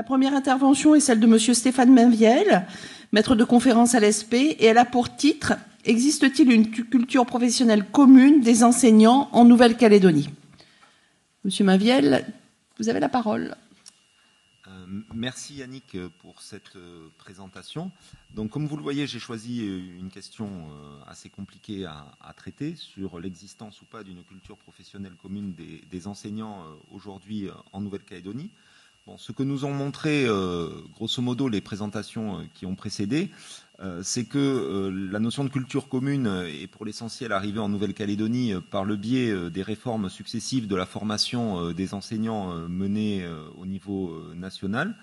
première intervention est celle de Monsieur Stéphane Mainviel, maître de conférence à l'ESP, et elle a pour titre « Existe-t-il une culture professionnelle commune des enseignants en Nouvelle-Calédonie ?» Monsieur Mainviel, vous avez la parole. Merci Yannick pour cette présentation. Donc, comme vous le voyez, j'ai choisi une question assez compliquée à traiter sur l'existence ou pas d'une culture professionnelle commune des enseignants aujourd'hui en Nouvelle-Calédonie. Bon, ce que nous ont montré, grosso modo, les présentations qui ont précédé, c'est que la notion de culture commune est pour l'essentiel arrivée en Nouvelle-Calédonie par le biais des réformes successives de la formation des enseignants menées au niveau national.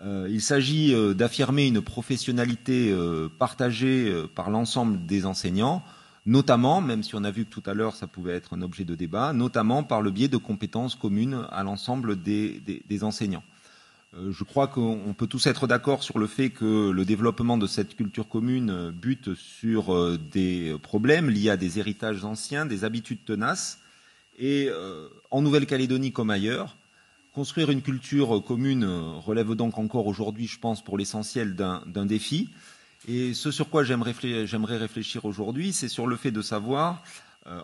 Il s'agit d'affirmer une professionnalité partagée par l'ensemble des enseignants, notamment, même si on a vu que tout à l'heure ça pouvait être un objet de débat, notamment par le biais de compétences communes à l'ensemble des enseignants. Je crois qu'on peut tous être d'accord sur le fait que le développement de cette culture commune bute sur des problèmes liés à des héritages anciens, des habitudes tenaces. Et en Nouvelle-Calédonie comme ailleurs, construire une culture commune relève donc encore aujourd'hui, je pense, pour l'essentiel d'un défi. Et ce sur quoi j'aimerais réfléchir aujourd'hui, c'est sur le fait de savoir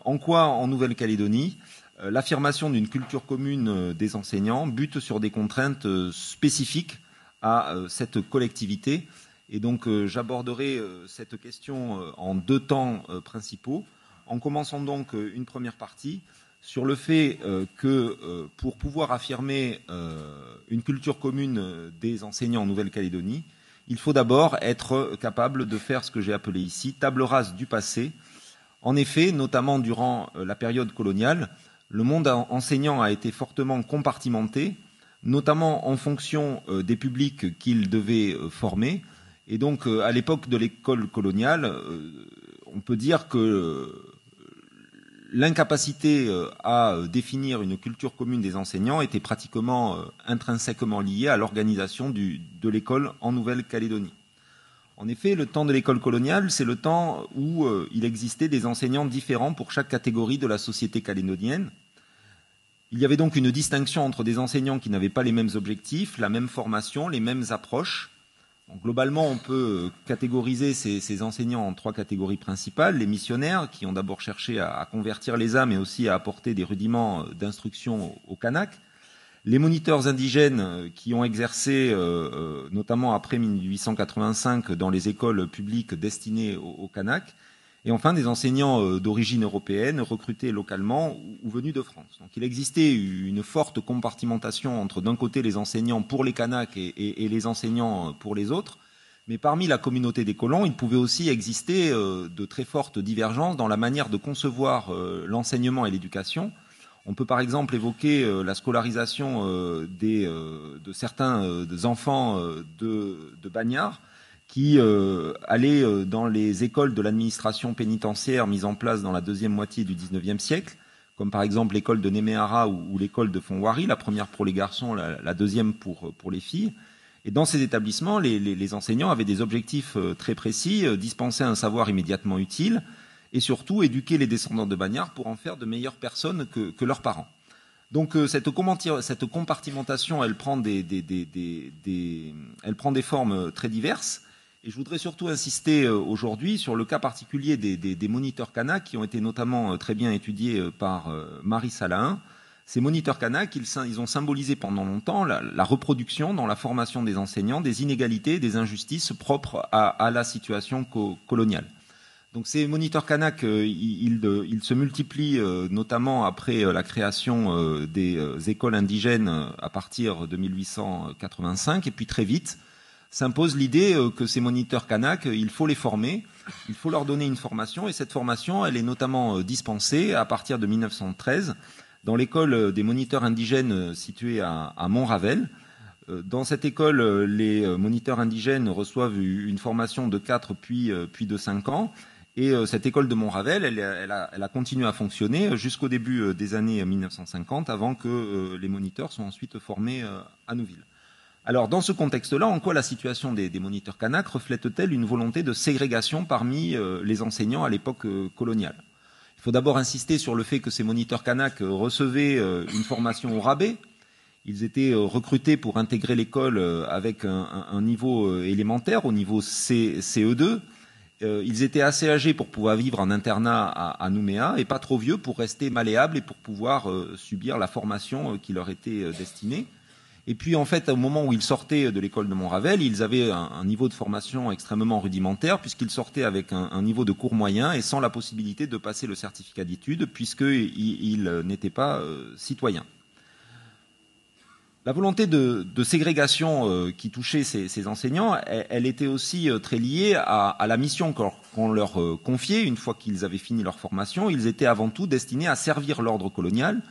en quoi, en Nouvelle-Calédonie, l'affirmation d'une culture commune des enseignants bute sur des contraintes spécifiques à cette collectivité. Et donc, j'aborderai cette question en deux temps principaux, en commençant donc une première partie sur le fait que pour pouvoir affirmer une culture commune des enseignants en Nouvelle-Calédonie, il faut d'abord être capable de faire ce que j'ai appelé ici table rase du passé. En effet, notamment durant la période coloniale, le monde enseignant a été fortement compartimenté, notamment en fonction des publics qu'il devait former. Et donc, à l'époque de l'école coloniale, on peut dire que l'incapacité à définir une culture commune des enseignants était pratiquement intrinsèquement liée à l'organisation de l'école en Nouvelle-Calédonie. En effet, le temps de l'école coloniale, c'est le temps où il existait des enseignants différents pour chaque catégorie de la société calédonienne. Il y avait donc une distinction entre des enseignants qui n'avaient pas les mêmes objectifs, la même formation, les mêmes approches. Donc, globalement, on peut catégoriser ces enseignants en trois catégories principales. Les missionnaires, qui ont d'abord cherché à convertir les âmes et aussi à apporter des rudiments d'instruction aux Kanaks. Les moniteurs indigènes qui ont exercé, notamment après 1885, dans les écoles publiques destinées aux Kanaks. Et enfin, des enseignants d'origine européenne recrutés localement ou venus de France. Donc il existait une forte compartimentation entre d'un côté les enseignants pour les Kanaks et les enseignants pour les autres. Mais parmi la communauté des colons, il pouvait aussi exister de très fortes divergences dans la manière de concevoir l'enseignement et l'éducation. On peut par exemple évoquer la scolarisation de certains enfants de bagnards qui allaient dans les écoles de l'administration pénitentiaire mises en place dans la deuxième moitié du XIXe siècle, comme par exemple l'école de Néméara ou l'école de Fongwari, la première pour les garçons, la deuxième pour les filles. Et dans ces établissements, les enseignants avaient des objectifs très précis, dispenser un savoir immédiatement utile, et surtout éduquer les descendants de bagnards pour en faire de meilleures personnes que leurs parents. Donc cette compartimentation, elle prend des formes très diverses. Et je voudrais surtout insister aujourd'hui sur le cas particulier des moniteurs Kanaks qui ont été notamment très bien étudiés par Marie Salahin. Ces moniteurs Kanaks, ils ont symbolisé pendant longtemps la reproduction dans la formation des enseignants des inégalités, des injustices propres à la situation coloniale. Donc ces moniteurs Kanaks, ils se multiplient notamment après la création des écoles indigènes à partir de 1885 et puis très vite s'impose l'idée que ces moniteurs Kanaks, il faut les former, il faut leur donner une formation et cette formation, elle est notamment dispensée à partir de 1913 dans l'école des moniteurs indigènes située à Montravel. Dans cette école, les moniteurs indigènes reçoivent une formation de 4 puis de 5 ans. Et cette école de Montravel, elle a continué à fonctionner jusqu'au début des années 1950, avant que les moniteurs soient ensuite formés à Nouville. Alors, dans ce contexte-là, en quoi la situation des moniteurs Kanaks reflète-t-elle une volonté de ségrégation parmi les enseignants à l'époque coloniale ? Il faut d'abord insister sur le fait que ces moniteurs Kanaks recevaient une formation au rabais. Ils étaient recrutés pour intégrer l'école avec un niveau élémentaire, au niveau CE2. Ils étaient assez âgés pour pouvoir vivre en internat à Nouméa et pas trop vieux pour rester malléables et pour pouvoir subir la formation qui leur était destinée. Et puis en fait, au moment où ils sortaient de l'école de Montravel, ils avaient un niveau de formation extrêmement rudimentaire puisqu'ils sortaient avec un niveau de cours moyen et sans la possibilité de passer le certificat d'études puisqu'ils n'étaient pas citoyens. La volonté de ségrégation qui touchait ces enseignants, elle était aussi très liée à la mission qu'on leur confiait une fois qu'ils avaient fini leur formation. Ils étaient avant tout destinés à servir l'ordre colonial.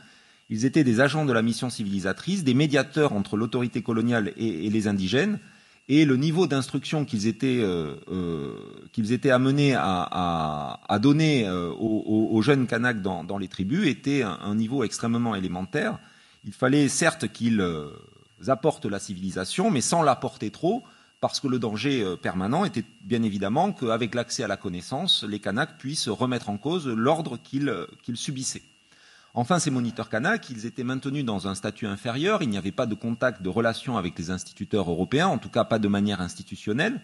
Ils étaient des agents de la mission civilisatrice, des médiateurs entre l'autorité coloniale et les indigènes. Et le niveau d'instruction qu'ils étaient amenés à donner aux jeunes Kanaks dans les tribus était un niveau extrêmement élémentaire. Il fallait certes qu'ils apportent la civilisation, mais sans l'apporter trop, parce que le danger permanent était bien évidemment qu'avec l'accès à la connaissance, les Kanaks puissent remettre en cause l'ordre qu'ils subissaient. Enfin, ces moniteurs Kanaks, ils étaient maintenus dans un statut inférieur, il n'y avait pas de contact, de relation avec les instituteurs européens, en tout cas pas de manière institutionnelle.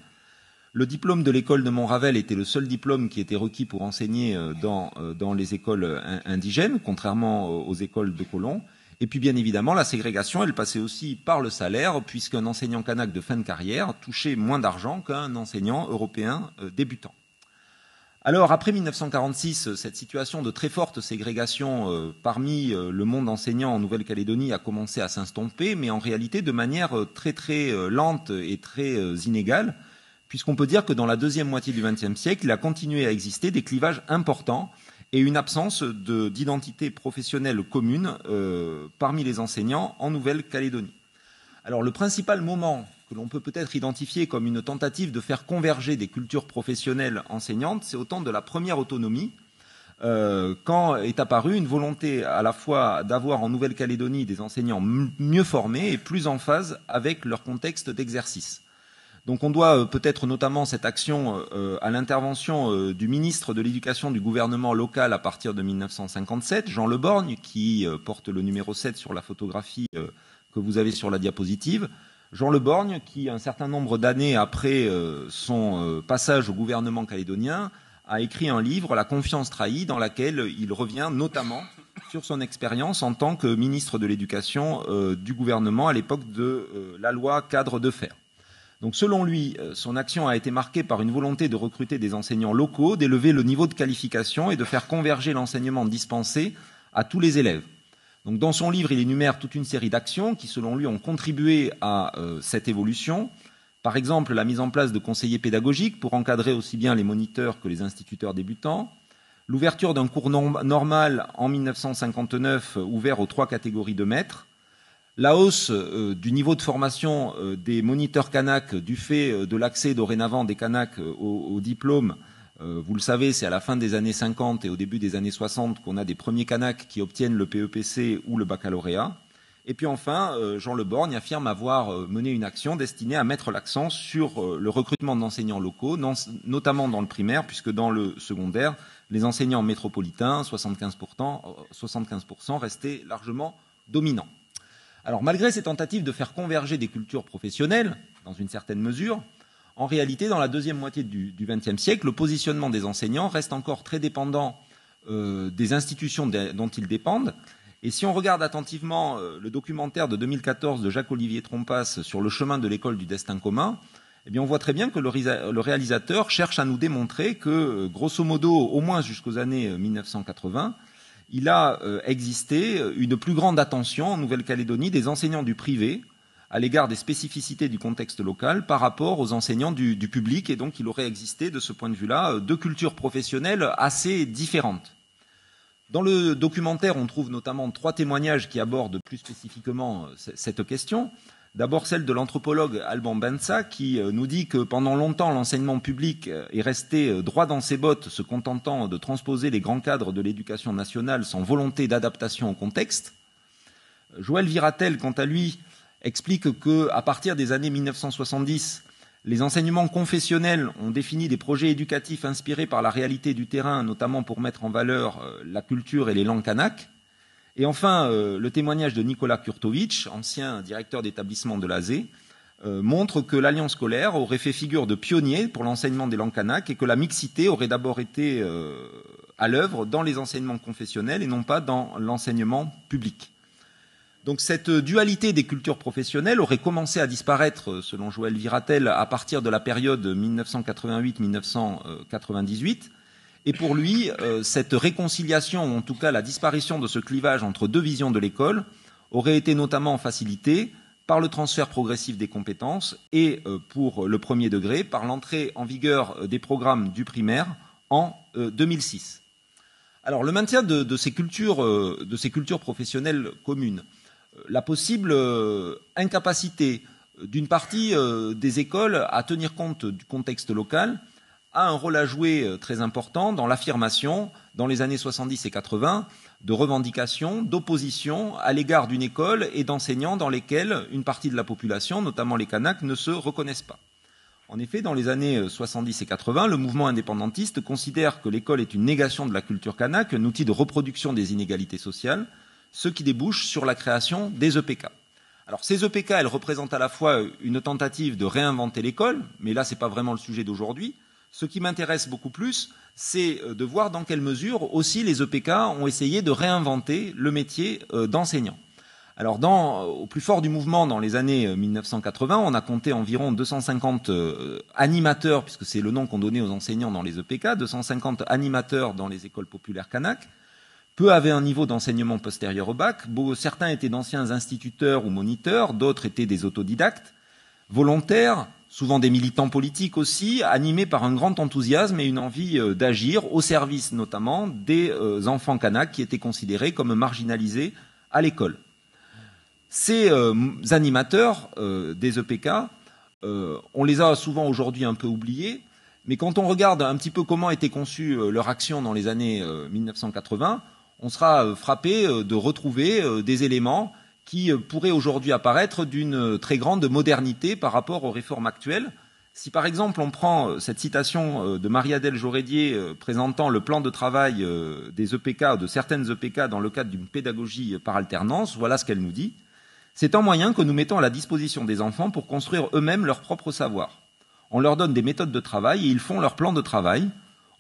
Le diplôme de l'école de Montravel était le seul diplôme qui était requis pour enseigner dans les écoles indigènes, contrairement aux écoles de colons. Et puis bien évidemment, la ségrégation, elle passait aussi par le salaire, puisqu'un enseignant kanak de fin de carrière touchait moins d'argent qu'un enseignant européen débutant. Alors après 1946, cette situation de très forte ségrégation parmi le monde enseignant en Nouvelle-Calédonie a commencé à s'estomper, mais en réalité de manière très très lente et très inégale, puisqu'on peut dire que dans la deuxième moitié du XXe siècle, il a continué à exister des clivages importants et une absence d'identité professionnelle commune parmi les enseignants en Nouvelle-Calédonie. Alors le principal moment que l'on peut peut-être identifier comme une tentative de faire converger des cultures professionnelles enseignantes, c'est au temps de la première autonomie, quand est apparue une volonté à la fois d'avoir en Nouvelle-Calédonie des enseignants mieux formés et plus en phase avec leur contexte d'exercice. Donc on doit peut-être notamment cette action à l'intervention du ministre de l'Éducation du gouvernement local à partir de 1957, Jean Le Borgne, qui porte le numéro 7 sur la photographie que vous avez sur la diapositive. Jean Le Borgne, qui un certain nombre d'années après son passage au gouvernement calédonien, a écrit un livre, La confiance trahie, dans laquelle il revient notamment sur son expérience en tant que ministre de l'Éducation du gouvernement à l'époque de la loi cadre de fer. Donc selon lui, son action a été marquée par une volonté de recruter des enseignants locaux, d'élever le niveau de qualification et de faire converger l'enseignement dispensé à tous les élèves. Donc dans son livre, il énumère toute une série d'actions qui, selon lui, ont contribué à cette évolution. Par exemple, la mise en place de conseillers pédagogiques pour encadrer aussi bien les moniteurs que les instituteurs débutants, l'ouverture d'un cours normal en 1959 ouvert aux 3 catégories de maîtres, la hausse du niveau de formation des moniteurs Kanak du fait de l'accès dorénavant des Kanaks au diplôme. Vous le savez, c'est à la fin des années 50 et au début des années 60 qu'on a des premiers Kanaks qui obtiennent le PEPC ou le baccalauréat. Et puis enfin, Jean Le Borgne affirme avoir mené une action destinée à mettre l'accent sur le recrutement d'enseignants locaux, notamment dans le primaire, puisque dans le secondaire, les enseignants métropolitains, 75%, restaient largement dominants. Alors malgré ces tentatives de faire converger des cultures professionnelles, dans une certaine mesure, en réalité, dans la deuxième moitié du XXe siècle, le positionnement des enseignants reste encore très dépendant des institutions dont ils dépendent. Et si on regarde attentivement le documentaire de 2014 de Jacques-Olivier Trompas sur le chemin de l'école du destin commun, eh bien on voit très bien que le réalisateur cherche à nous démontrer que, grosso modo, au moins jusqu'aux années 1980, il a existé une plus grande attention en Nouvelle-Calédonie des enseignants du privé à l'égard des spécificités du contexte local par rapport aux enseignants du public. Et donc il aurait existé, de ce point de vue-là, 2 cultures professionnelles assez différentes. Dans le documentaire, on trouve notamment 3 témoignages qui abordent plus spécifiquement cette question. D'abord celle de l'anthropologue Alban Bensa qui nous dit que pendant longtemps l'enseignement public est resté droit dans ses bottes, se contentant de transposer les grands cadres de l'éducation nationale sans volonté d'adaptation au contexte. Joël Viratel, quant à lui, explique qu'à partir des années 1970, les enseignements confessionnels ont défini des projets éducatifs inspirés par la réalité du terrain, notamment pour mettre en valeur la culture et les langues kanak. Et enfin, le témoignage de Nicolas Kurtovic, ancien directeur d'établissement de l'ASE, montre que l'Alliance scolaire aurait fait figure de pionnier pour l'enseignement des langues kanak et que la mixité aurait d'abord été à l'œuvre dans les enseignements confessionnels et non pas dans l'enseignement public. Donc cette dualité des cultures professionnelles aurait commencé à disparaître, selon Joël Viratel, à partir de la période 1988-1998. Et pour lui, cette réconciliation, ou en tout cas la disparition de ce clivage entre deux visions de l'école, aurait été notamment facilitée par le transfert progressif des compétences et, pour le premier degré, par l'entrée en vigueur des programmes du primaire en 2006. Alors, le maintien de ces cultures professionnelles communes, la possible incapacité d'une partie des écoles à tenir compte du contexte local a un rôle à jouer très important dans l'affirmation, dans les années 70 et 80, de revendications, d'opposition à l'égard d'une école et d'enseignants dans lesquels une partie de la population, notamment les Kanaks, ne se reconnaissent pas. En effet, dans les années 70 et 80, le mouvement indépendantiste considère que l'école est une négation de la culture kanak, un outil de reproduction des inégalités sociales, ce qui débouche sur la création des EPK. Alors ces EPK, elles représentent à la fois une tentative de réinventer l'école, mais là, ce n'est pas vraiment le sujet d'aujourd'hui. Ce qui m'intéresse beaucoup plus, c'est de voir dans quelle mesure aussi les EPK ont essayé de réinventer le métier d'enseignant. Alors au plus fort du mouvement, dans les années 1980, on a compté environ 250 animateurs, puisque c'est le nom qu'on donnait aux enseignants dans les EPK, 250 animateurs dans les écoles populaires kanak. Peu avaient un niveau d'enseignement postérieur au bac. Certains étaient d'anciens instituteurs ou moniteurs, d'autres étaient des autodidactes, volontaires, souvent des militants politiques aussi, animés par un grand enthousiasme et une envie d'agir au service notamment des enfants kanaks qui étaient considérés comme marginalisés à l'école. Ces animateurs des EPK, on les a souvent aujourd'hui un peu oubliés, mais quand on regarde un petit peu comment était conçue leur action dans les années 1980, on sera frappé de retrouver des éléments qui pourrait aujourd'hui apparaître d'une très grande modernité par rapport aux réformes actuelles. Si par exemple on prend cette citation de Marie-Adèle Jorédier présentant le plan de travail des EPK, de certaines EPK dans le cadre d'une pédagogie par alternance, voilà ce qu'elle nous dit. C'est un moyen que nous mettons à la disposition des enfants pour construire eux-mêmes leur propre savoir. On leur donne des méthodes de travail et ils font leur plan de travail.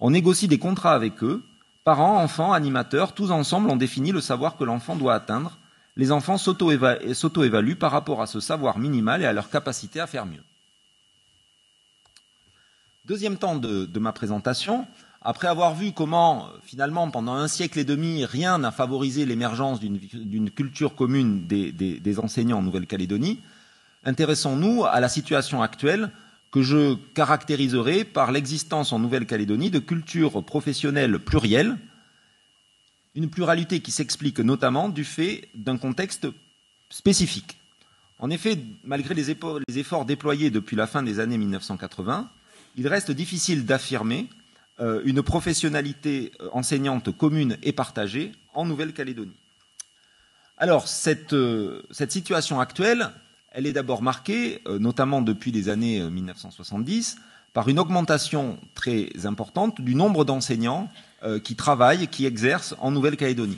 On négocie des contrats avec eux. Parents, enfants, animateurs, tous ensemble on définit le savoir que l'enfant doit atteindre. Les enfants s'auto-évaluent par rapport à ce savoir minimal et à leur capacité à faire mieux. Deuxième temps de ma présentation, après avoir vu comment, finalement, pendant un siècle et demi, rien n'a favorisé l'émergence d'une culture commune des enseignants en Nouvelle-Calédonie, intéressons-nous à la situation actuelle que je caractériserai par l'existence en Nouvelle-Calédonie de cultures professionnelles plurielles, une pluralité qui s'explique notamment du fait d'un contexte spécifique. En effet, malgré les efforts déployés depuis la fin des années 1980, il reste difficile d'affirmer une professionnalité enseignante commune et partagée en Nouvelle-Calédonie. Alors, cette situation actuelle, elle est d'abord marquée, notamment depuis les années 1970, par une augmentation très importante du nombre d'enseignants qui travaillent, qui exercent en Nouvelle-Calédonie.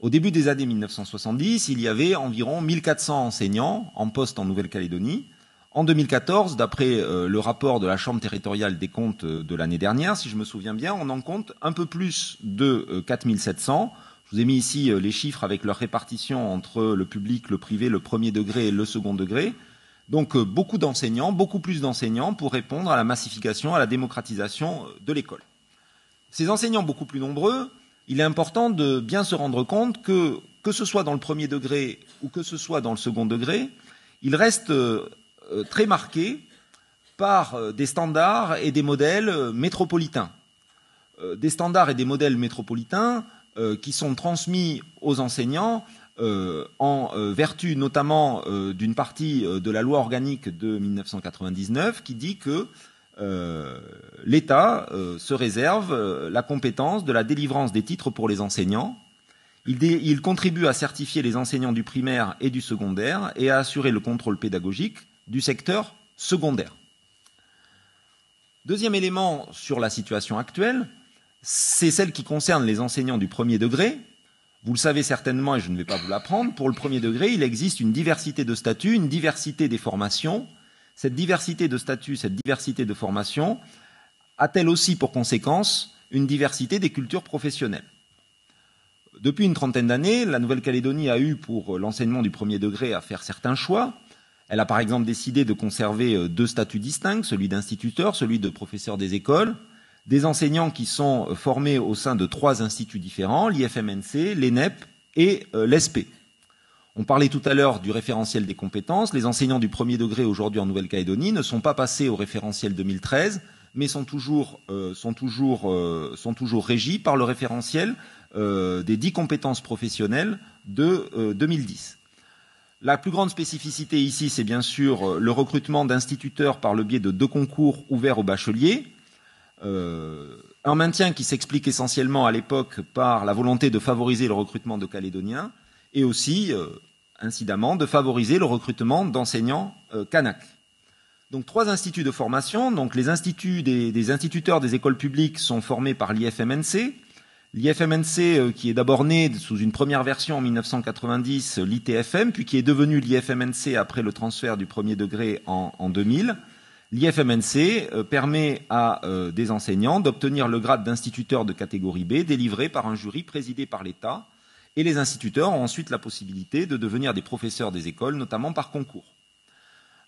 Au début des années 1970, il y avait environ 1400 enseignants en poste en Nouvelle-Calédonie. En 2014, d'après le rapport de la Chambre territoriale des comptes de l'année dernière, si je me souviens bien, on en compte un peu plus de 4700. Je vous ai mis ici les chiffres avec leur répartition entre le public, le privé, le premier degré et le second degré. Donc beaucoup d'enseignants, beaucoup plus d'enseignants pour répondre à la massification, à la démocratisation de l'école. Ces enseignants beaucoup plus nombreux, il est important de bien se rendre compte que ce soit dans le premier degré ou que ce soit dans le second degré, ils restent très marqués par des standards et des modèles métropolitains. Des standards et des modèles métropolitains qui sont transmis aux enseignants en vertu notamment d'une partie de la loi organique de 1999 qui dit que l'État se réserve la compétence de la délivrance des titres pour les enseignants. Il contribue à certifier les enseignants du primaire et du secondaire et à assurer le contrôle pédagogique du secteur secondaire. Deuxième élément sur la situation actuelle, c'est celle qui concerne les enseignants du premier degré. Vous le savez certainement, et je ne vais pas vous l'apprendre, pour le premier degré, il existe une diversité de statuts, une diversité des formations. Cette diversité de statuts, cette diversité de formations a-t-elle aussi pour conséquence une diversité des cultures professionnelles? Depuis une trentaine d'années, la Nouvelle-Calédonie a eu pour l'enseignement du premier degré à faire certains choix. Elle a par exemple décidé de conserver 2 statuts distincts, celui d'instituteur, celui de professeur des écoles, des enseignants qui sont formés au sein de 3 instituts différents, l'IFMNC, l'ENEP et l'ESP. On parlait tout à l'heure du référentiel des compétences. Les enseignants du premier degré aujourd'hui en Nouvelle-Calédonie ne sont pas passés au référentiel 2013, mais sont toujours régis par le référentiel des 10 compétences professionnelles de 2010. La plus grande spécificité ici, c'est bien sûr le recrutement d'instituteurs par le biais de 2 concours ouverts aux bacheliers, un maintien qui s'explique essentiellement à l'époque par la volonté de favoriser le recrutement de Calédoniens et aussi, incidemment, de favoriser le recrutement d'enseignants kanaks. Donc 3 instituts de formation. Donc les instituts des instituteurs des écoles publiques sont formés par l'IFMNC. L'IFMNC qui est d'abord né sous une première version en 1990, l'ITFM, puis qui est devenu l'IFMNC après le transfert du premier degré en 2000. L'IFMNC permet à des enseignants d'obtenir le grade d'instituteur de catégorie B délivré par un jury présidé par l'État. Et les instituteurs ont ensuite la possibilité de devenir des professeurs des écoles, notamment par concours.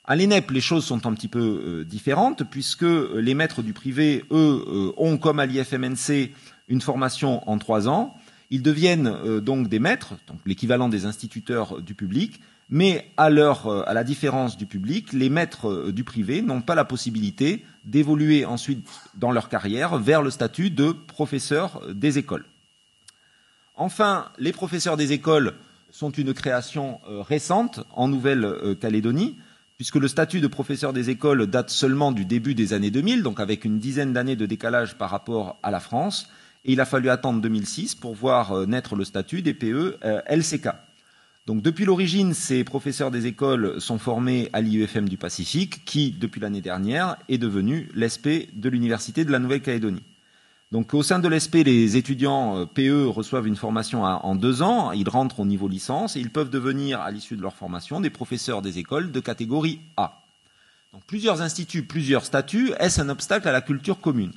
À l'ENEP, les choses sont un petit peu différentes, puisque les maîtres du privé, eux, ont, comme à l'IFMNC, une formation en 3 ans. Ils deviennent donc des maîtres, donc l'équivalent des instituteurs du public, mais à la différence du public, les maîtres du privé n'ont pas la possibilité d'évoluer ensuite dans leur carrière vers le statut de professeur des écoles. Enfin, les professeurs des écoles sont une création récente en Nouvelle-Calédonie, puisque le statut de professeur des écoles date seulement du début des années 2000, donc avec une dizaine d'années de décalage par rapport à la France, et il a fallu attendre 2006 pour voir naître le statut des PE LCK. Donc depuis l'origine, ces professeurs des écoles sont formés à l'IEFM du Pacifique, qui, depuis l'année dernière, est devenu l'ESP de l'Université de la Nouvelle-Calédonie. Donc au sein de l'ESP, les étudiants PE reçoivent une formation en 2 ans, ils rentrent au niveau licence et ils peuvent devenir, à l'issue de leur formation, des professeurs des écoles de catégorie A. Donc plusieurs instituts, plusieurs statuts, est-ce un obstacle à la culture commune?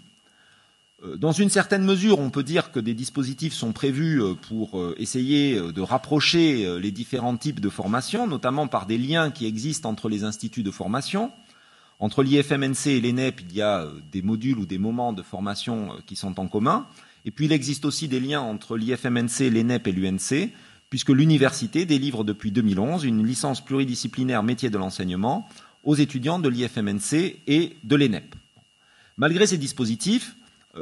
Dans une certaine mesure, on peut dire que des dispositifs sont prévus pour essayer de rapprocher les différents types de formation, notamment par des liens qui existent entre les instituts de formation. Entre l'IFMNC et l'ENEP, il y a des modules ou des moments de formation qui sont en commun. Et puis il existe aussi des liens entre l'IFMNC, l'ENEP et l'UNC, puisque l'université délivre depuis 2011 une licence pluridisciplinaire métier de l'enseignement aux étudiants de l'IFMNC et de l'ENEP. Malgré ces dispositifs,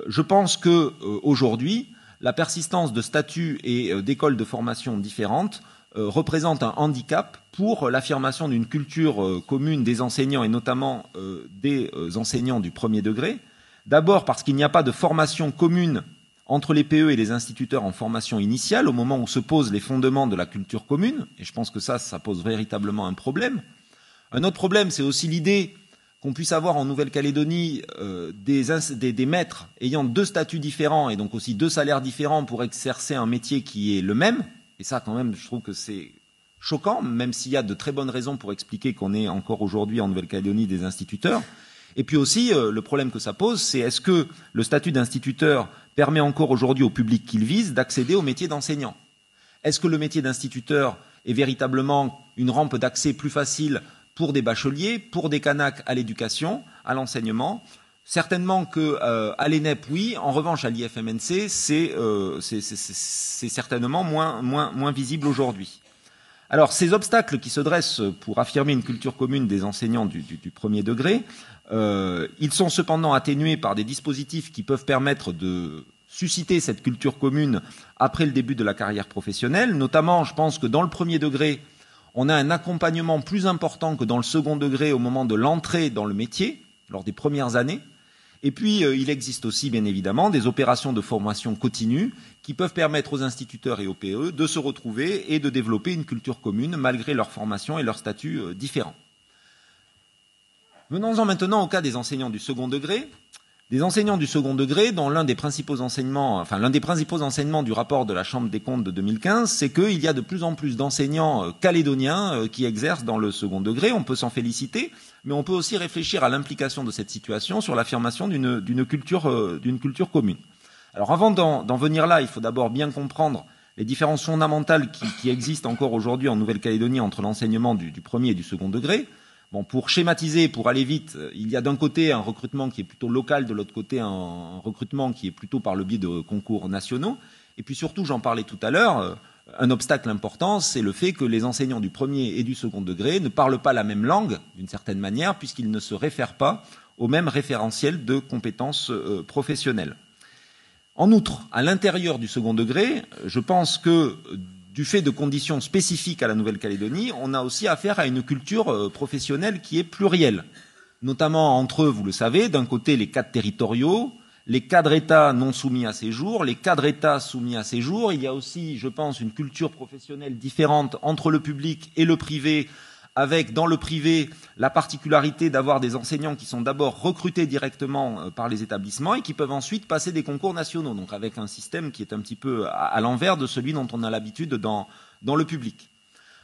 je pense qu'aujourd'hui, la persistance de statuts et d'écoles de formation différentes représente un handicap pour l'affirmation d'une culture commune des enseignants et notamment des enseignants du premier degré. D'abord parce qu'il n'y a pas de formation commune entre les PE et les instituteurs en formation initiale au moment où se posent les fondements de la culture commune, et je pense que ça pose véritablement un problème. Un autre problème, c'est aussi l'idée qu'on puisse avoir en Nouvelle-Calédonie des maîtres ayant 2 statuts différents et donc aussi 2 salaires différents pour exercer un métier qui est le même. Et ça, quand même, je trouve que c'est choquant, même s'il y a de très bonnes raisons pour expliquer qu'on est encore aujourd'hui en Nouvelle-Calédonie des instituteurs. Et puis aussi, le problème que ça pose, c'est est-ce que le statut d'instituteur permet encore aujourd'hui au public qu'il vise d'accéder au métier d'enseignant? Est-ce que le métier d'instituteur est véritablement une rampe d'accès plus facile pour des bacheliers, pour des kanaks à l'éducation, à l'enseignement? Certainement qu'à l'ENEP, oui. En revanche, à l'IFMNC, c'est certainement moins visible aujourd'hui. Alors, ces obstacles qui se dressent pour affirmer une culture commune des enseignants du premier degré, ils sont cependant atténués par des dispositifs qui peuvent permettre de susciter cette culture commune après le début de la carrière professionnelle. Notamment, je pense que dans le premier degré, on a un accompagnement plus important que dans le second degré au moment de l'entrée dans le métier, lors des premières années. Et puis, il existe aussi, bien évidemment, des opérations de formation continue qui peuvent permettre aux instituteurs et aux PE de se retrouver et de développer une culture commune malgré leur formation et leur statut différents. Venons-en maintenant au cas des enseignants du second degré. Des enseignants du second degré, dont l'un des principaux enseignements du rapport de la Chambre des comptes de 2015, c'est qu'il y a de plus en plus d'enseignants calédoniens qui exercent dans le second degré. On peut s'en féliciter, mais on peut aussi réfléchir à l'implication de cette situation sur l'affirmation d'une culture commune. Alors avant d'en venir là, il faut d'abord bien comprendre les différences fondamentales qui existent encore aujourd'hui en Nouvelle-Calédonie entre l'enseignement du premier et du second degré. Bon, pour schématiser, pour aller vite, il y a d'un côté un recrutement qui est plutôt local, de l'autre côté un recrutement qui est plutôt par le biais de concours nationaux. Et puis surtout, j'en parlais tout à l'heure, un obstacle important, c'est le fait que les enseignants du premier et du second degré ne parlent pas la même langue, d'une certaine manière, puisqu'ils ne se réfèrent pas au même référentiel de compétences professionnelles. En outre, à l'intérieur du second degré, je pense que du fait de conditions spécifiques à la Nouvelle-Calédonie, on a aussi affaire à une culture professionnelle qui est plurielle, notamment entre eux, vous le savez, d'un côté les cadres territoriaux, les cadres État non soumis à séjour, les cadres État soumis à séjour. Il y a aussi, je pense, une culture professionnelle différente entre le public et le privé, avec dans le privé la particularité d'avoir des enseignants qui sont d'abord recrutés directement par les établissements et qui peuvent ensuite passer des concours nationaux, donc avec un système qui est un petit peu à l'envers de celui dont on a l'habitude dans le public.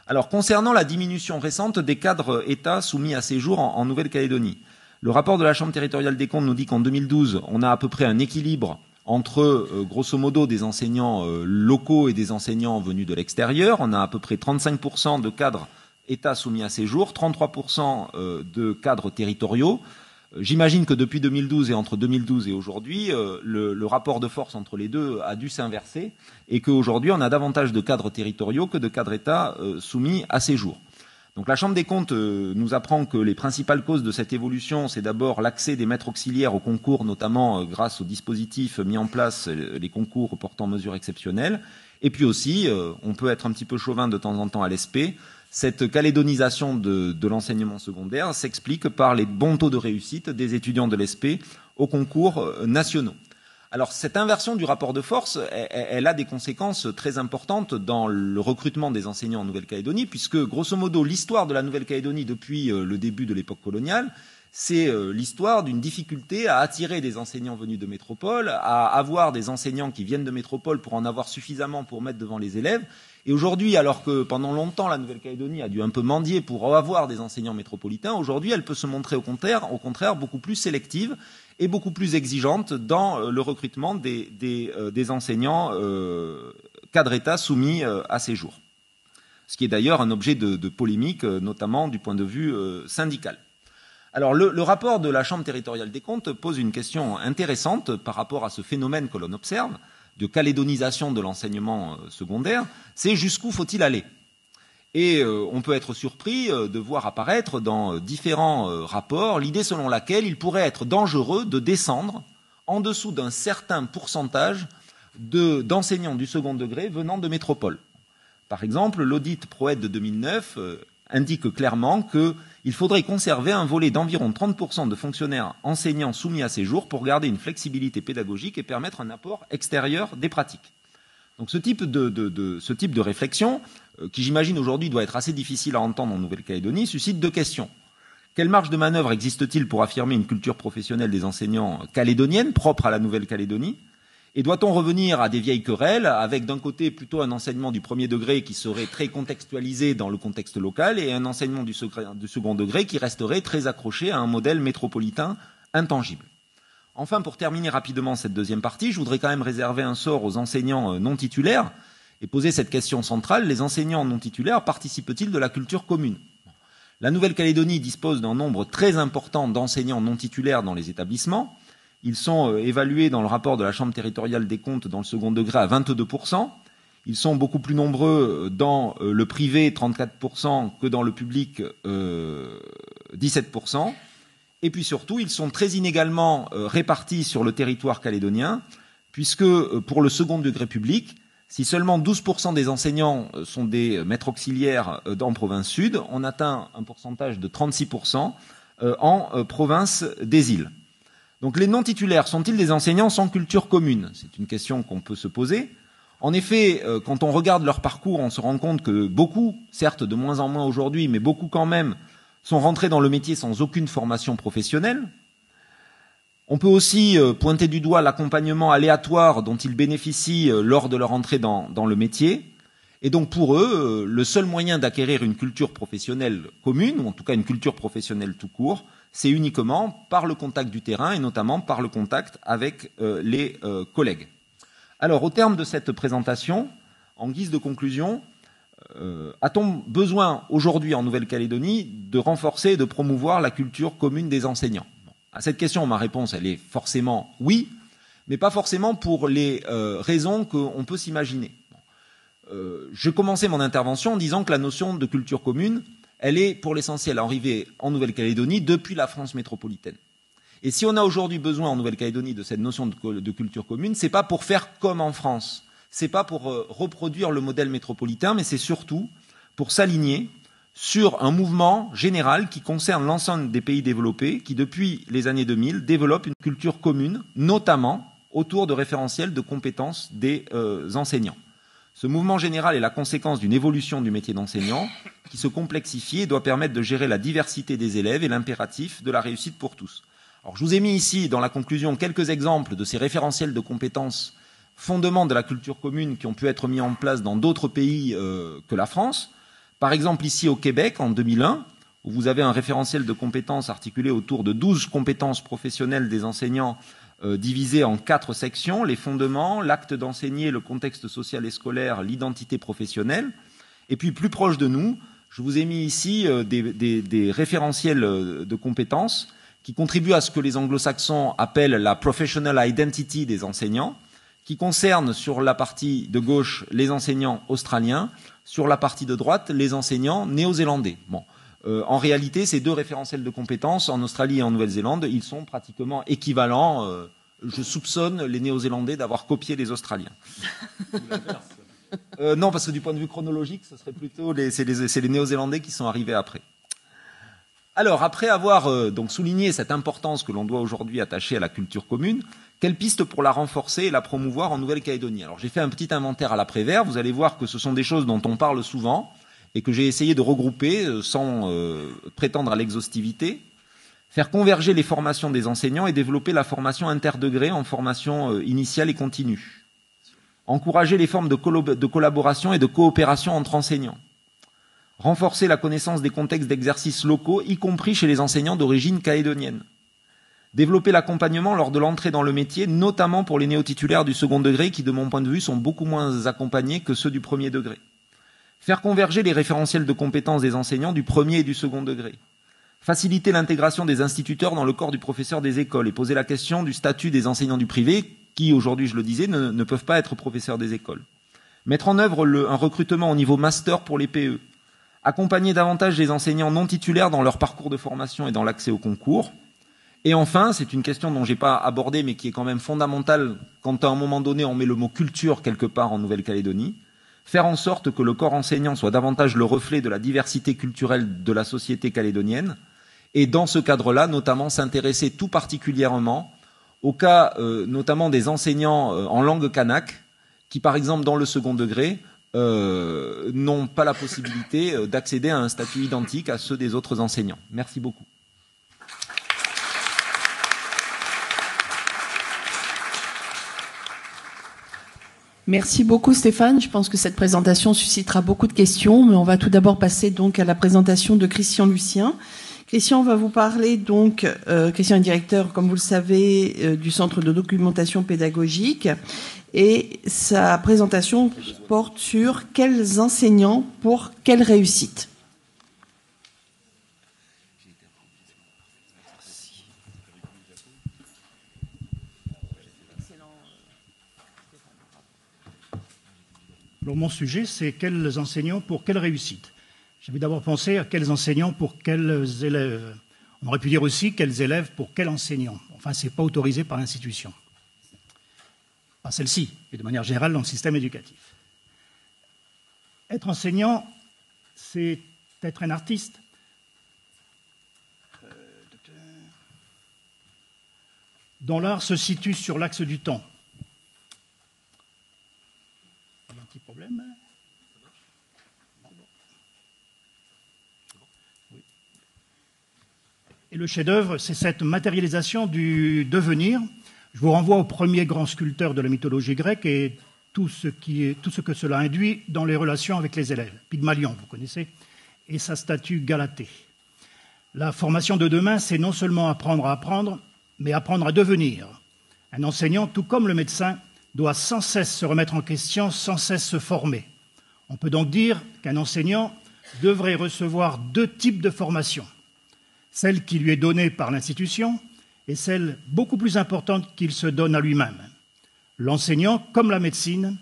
Alors, concernant la diminution récente des cadres État soumis à séjour en Nouvelle-Calédonie, le rapport de la Chambre territoriale des comptes nous dit qu'en 2012, on a à peu près un équilibre entre, grosso modo, des enseignants locaux et des enseignants venus de l'extérieur. On a à peu près 35% de cadres État soumis à séjour, 33% de cadres territoriaux. J'imagine que depuis 2012 et entre 2012 et aujourd'hui, le rapport de force entre les deux a dû s'inverser et qu'aujourd'hui, on a davantage de cadres territoriaux que de cadres État soumis à séjour. Donc la Chambre des comptes nous apprend que les principales causes de cette évolution, c'est d'abord l'accès des maîtres auxiliaires au concours, notamment grâce au dispositif mis en place, les concours portant mesures exceptionnelles. Et puis aussi, on peut être un petit peu chauvin de temps en temps à l'ESP, cette calédonisation de l'enseignement secondaire s'explique par les bons taux de réussite des étudiants de l'ESP aux concours nationaux. Alors cette inversion du rapport de force, elle a des conséquences très importantes dans le recrutement des enseignants en Nouvelle-Calédonie, puisque grosso modo l'histoire de la Nouvelle-Calédonie depuis le début de l'époque coloniale, c'est l'histoire d'une difficulté à attirer des enseignants venus de métropole, à avoir des enseignants qui viennent de métropole pour en avoir suffisamment pour mettre devant les élèves. Et aujourd'hui, alors que pendant longtemps la Nouvelle-Calédonie a dû un peu mendier pour avoir des enseignants métropolitains, aujourd'hui elle peut se montrer au contraire beaucoup plus sélective et beaucoup plus exigeante dans le recrutement des enseignants cadres État soumis à séjour. Ce qui est d'ailleurs un objet de polémique, notamment du point de vue syndical. Alors le rapport de la Chambre territoriale des comptes pose une question intéressante par rapport à ce phénomène que l'on observe de calédonisation de l'enseignement secondaire, c'est jusqu'où faut-il aller? Et on peut être surpris de voir apparaître dans différents rapports l'idée selon laquelle il pourrait être dangereux de descendre en dessous d'un certain pourcentage d'enseignants du second degré venant de métropole. Par exemple, l'audit ProEd de 2009 indique clairement qu'il faudrait conserver un volet d'environ 30% de fonctionnaires enseignants soumis à séjour pour garder une flexibilité pédagogique et permettre un apport extérieur des pratiques. Donc ce type de réflexion, qui j'imagine aujourd'hui doit être assez difficile à entendre en Nouvelle-Calédonie, suscite deux questions. Quelle marge de manœuvre existe-t-il pour affirmer une culture professionnelle des enseignants calédoniennes propre à la Nouvelle-Calédonie ? Et doit-on revenir à des vieilles querelles, avec d'un côté plutôt un enseignement du premier degré qui serait très contextualisé dans le contexte local et un enseignement du second degré qui resterait très accroché à un modèle métropolitain intangible. Enfin, pour terminer rapidement cette deuxième partie, je voudrais quand même réserver un sort aux enseignants non titulaires et poser cette question centrale. Les enseignants non titulaires participent-ils de la culture commune ? La Nouvelle-Calédonie dispose d'un nombre très important d'enseignants non titulaires dans les établissements. Ils sont évalués dans le rapport de la Chambre territoriale des comptes dans le second degré à 22%. Ils sont beaucoup plus nombreux dans le privé, 34%, que dans le public, 17%. Et puis surtout, ils sont très inégalement répartis sur le territoire calédonien, puisque pour le second degré public, si seulement 12% des enseignants sont des maîtres auxiliaires en province sud, on atteint un pourcentage de 36% en province des îles. Donc les non-titulaires sont-ils des enseignants sans culture commune? C'est une question qu'on peut se poser. En effet, quand on regarde leur parcours, on se rend compte que beaucoup, certes de moins en moins aujourd'hui, mais beaucoup quand même, sont rentrés dans le métier sans aucune formation professionnelle. On peut aussi pointer du doigt l'accompagnement aléatoire dont ils bénéficient lors de leur entrée dans le métier. Et donc pour eux, le seul moyen d'acquérir une culture professionnelle commune, ou en tout cas une culture professionnelle tout court, c'est uniquement par le contact du terrain et notamment par le contact avec les collègues. Alors au terme de cette présentation, en guise de conclusion, a-t-on besoin aujourd'hui en Nouvelle-Calédonie de renforcer et de promouvoir la culture commune des enseignants? À cette question, ma réponse, elle est forcément oui, mais pas forcément pour les raisons qu'on peut s'imaginer. Je commençais mon intervention en disant que la notion de culture commune, elle est pour l'essentiel arrivée en Nouvelle-Calédonie depuis la France métropolitaine. Et si on a aujourd'hui besoin en Nouvelle-Calédonie de cette notion de culture commune, c'est pas pour faire comme en France, c'est pas pour reproduire le modèle métropolitain, mais c'est surtout pour s'aligner sur un mouvement général qui concerne l'ensemble des pays développés qui, depuis les années 2000, développent une culture commune, notamment autour de référentiels de compétences des enseignants. Ce mouvement général est la conséquence d'une évolution du métier d'enseignant qui se complexifie et doit permettre de gérer la diversité des élèves et l'impératif de la réussite pour tous. Alors, je vous ai mis ici, dans la conclusion, quelques exemples de ces référentiels de compétences fondements de la culture commune qui ont pu être mis en place dans d'autres pays que la France. Par exemple, ici au Québec, en 2001, où vous avez un référentiel de compétences articulé autour de 12 compétences professionnelles des enseignants divisées en 4 sections, les fondements, l'acte d'enseigner, le contexte social et scolaire, l'identité professionnelle. Et puis, plus proche de nous, je vous ai mis ici des référentiels de compétences qui contribuent à ce que les anglo-saxons appellent la professional identity des enseignants, qui concernent sur la partie de gauche les enseignants australiens, sur la partie de droite les enseignants néo-zélandais. Bon. En réalité, ces deux référentiels de compétences, en Australie et en Nouvelle-Zélande, ils sont pratiquement équivalents. Je soupçonne les néo-zélandais d'avoir copié les Australiens. Non, parce que du point de vue chronologique, ce serait plutôt c'est les néo-zélandais qui sont arrivés après. Alors, après avoir donc souligné cette importance que l'on doit aujourd'hui attacher à la culture commune, quelles pistes pour la renforcer et la promouvoir en Nouvelle-Calédonie? Alors, j'ai fait un petit inventaire à l'après-vert. Vous allez voir que ce sont des choses dont on parle souvent et que j'ai essayé de regrouper sans prétendre à l'exhaustivité. Faire converger les formations des enseignants et développer la formation interdegré en formation initiale et continue. Encourager les formes de collaboration et de coopération entre enseignants. Renforcer la connaissance des contextes d'exercice locaux, y compris chez les enseignants d'origine calédonienne. Développer l'accompagnement lors de l'entrée dans le métier, notamment pour les néo-titulaires du second degré qui, de mon point de vue, sont beaucoup moins accompagnés que ceux du premier degré. Faire converger les référentiels de compétences des enseignants du premier et du second degré. Faciliter l'intégration des instituteurs dans le corps du professeur des écoles et poser la question du statut des enseignants du privé qui, aujourd'hui, je le disais, ne peuvent pas être professeurs des écoles. Mettre en œuvre un recrutement au niveau master pour les PE. Accompagner davantage les enseignants non titulaires dans leur parcours de formation et dans l'accès au concours. Et enfin, c'est une question dont je n'ai pas abordé mais qui est quand même fondamentale quand à un moment donné on met le mot culture quelque part en Nouvelle-Calédonie, faire en sorte que le corps enseignant soit davantage le reflet de la diversité culturelle de la société calédonienne et dans ce cadre-là, notamment s'intéresser tout particulièrement au cas notamment des enseignants en langue kanak qui par exemple dans le second degré n'ont pas la possibilité d'accéder à un statut identique à ceux des autres enseignants. Merci beaucoup. Merci beaucoup Stéphane. Je pense que cette présentation suscitera beaucoup de questions, mais on va tout d'abord passer donc à la présentation de Christian Lucien. Christian va vous parler donc, Christian est directeur, comme vous le savez, du Centre de documentation pédagogique, et sa présentation porte sur quels enseignants pour quelle réussite. Alors mon sujet, c'est quels enseignants pour quelle réussite. J'avais d'abord pensé à quels enseignants pour quels élèves. On aurait pu dire aussi quels élèves pour quels enseignants. Enfin, ce n'est pas autorisé par l'institution. Pas celle-ci, et de manière générale dans le système éducatif. Être enseignant, c'est être un artiste. Dont l'art se situe sur l'axe du temps. Un petit problème. Oui. Et le chef-d'œuvre, c'est cette matérialisation du devenir. Je vous renvoie au premier grand sculpteur de la mythologie grecque et tout ce que cela induit dans les relations avec les élèves. Pygmalion, vous connaissez, et sa statue Galatée. La formation de demain, c'est non seulement apprendre à apprendre, mais apprendre à devenir. Un enseignant, tout comme le médecin, doit sans cesse se remettre en question, sans cesse se former. On peut donc dire qu'un enseignant devrait recevoir 2 types de formation. Celle qui lui est donnée par l'institution et celle beaucoup plus importante qu'il se donne à lui-même. L'enseignement, comme la médecine,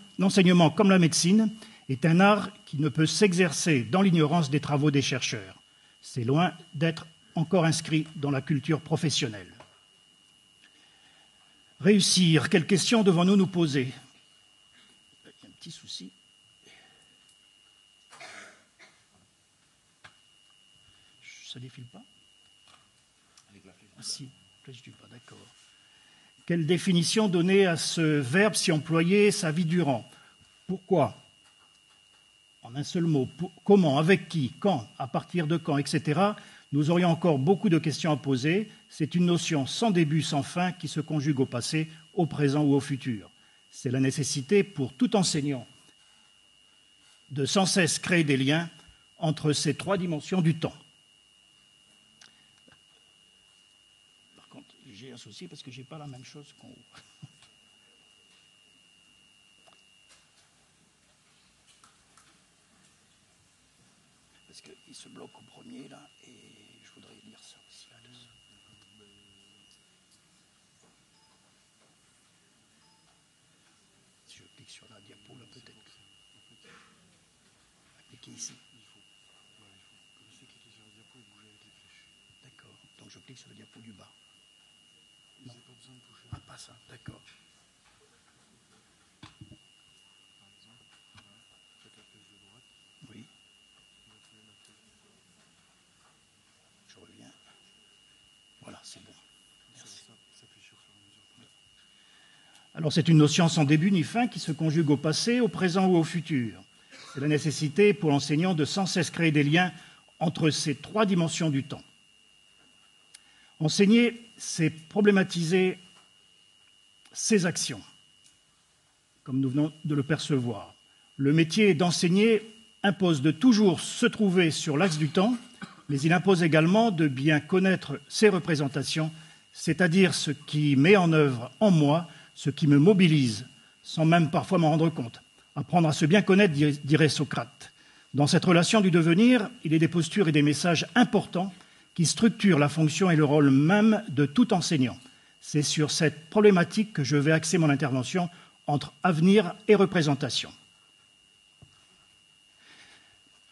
est un art qui ne peut s'exercer dans l'ignorance des travaux des chercheurs. C'est loin d'être encore inscrit dans la culture professionnelle. Réussir, quelles questions devons-nous nous poser? Il y a un petit souci. Ça ne défile pas? Ah si, flèche du bas, d'accord. Quelle définition donner à ce verbe si employé sa vie durant? Pourquoi? En un seul mot. Comment? Avec qui? Quand? À partir de quand? Etc. Nous aurions encore beaucoup de questions à poser. C'est une notion sans début, sans fin, qui se conjugue au passé, au présent ou au futur. C'est la nécessité pour tout enseignant de sans cesse créer des liens entre ces 3 dimensions du temps. Par contre, j'ai un souci parce que je n'ai pas la même chose qu'en haut. Parce qu'il se bloque au premier, là, et je voudrais lire ça aussi là-dessus. Si je clique sur la diapo, là, peut-être. Cliquez ici. D'accord. Donc je clique sur la diapo du bas. Non. Ah, pas ça. D'accord. Oui. Je reviens. Voilà, c'est bon. Merci. Alors c'est une notion sans début ni fin qui se conjugue au passé, au présent ou au futur. C'est la nécessité pour l'enseignant de sans cesse créer des liens entre ces 3 dimensions du temps. Enseigner, c'est problématiser ses actions, comme nous venons de le percevoir. Le métier d'enseigner impose de toujours se trouver sur l'axe du temps, mais il impose également de bien connaître ses représentations, c'est-à-dire ce qui met en œuvre en moi, ce qui me mobilise, sans même parfois m'en rendre compte. Apprendre à se bien connaître, dirait Socrate. Dans cette relation du devenir, il y a des postures et des messages importants qui structurent la fonction et le rôle même de tout enseignant. C'est sur cette problématique que je vais axer mon intervention entre avenir et représentation.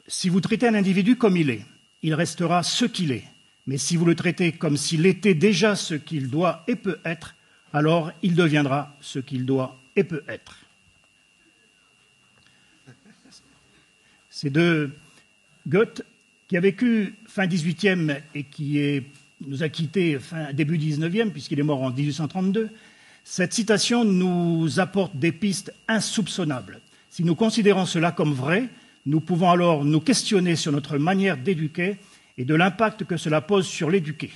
Si vous traitez un individu comme il restera ce qu'il est. Mais si vous le traitez comme s'il était déjà ce qu'il doit et peut être, alors il deviendra ce qu'il doit et peut être. C'est de Goethe, qui a vécu fin 18e et qui nous a quittés début 19e, puisqu'il est mort en 1832. Cette citation nous apporte des pistes insoupçonnables. Si nous considérons cela comme vrai, nous pouvons alors nous questionner sur notre manière d'éduquer et de l'impact que cela pose sur l'éduqué.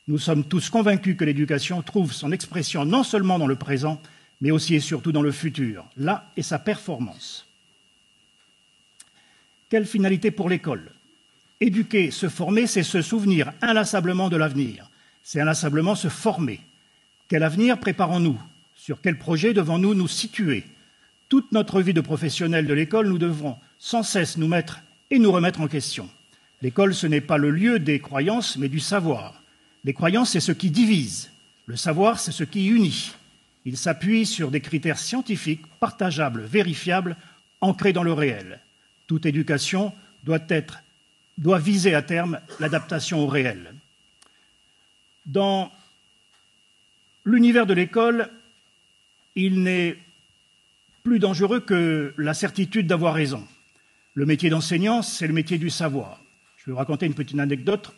Nous sommes tous convaincus que l'éducation trouve son expression non seulement dans le présent, mais aussi et surtout dans le futur. Là est sa performance. Quelle finalité pour l'école? Éduquer, se former, c'est se souvenir inlassablement de l'avenir. C'est inlassablement se former. Quel avenir préparons-nous? Sur quel projet devons-nous nous situer? Toute notre vie de professionnel de l'école, nous devrons sans cesse nous mettre et nous remettre en question. L'école, ce n'est pas le lieu des croyances, mais du savoir. Les croyances, c'est ce qui divise. Le savoir, c'est ce qui unit. Il s'appuie sur des critères scientifiques, partageables, vérifiables, ancrés dans le réel. Toute éducation doit viser à terme l'adaptation au réel. Dans l'univers de l'école, il n'est plus dangereux que la certitude d'avoir raison. Le métier d'enseignant, c'est le métier du savoir. Je vais vous raconter une petite anecdote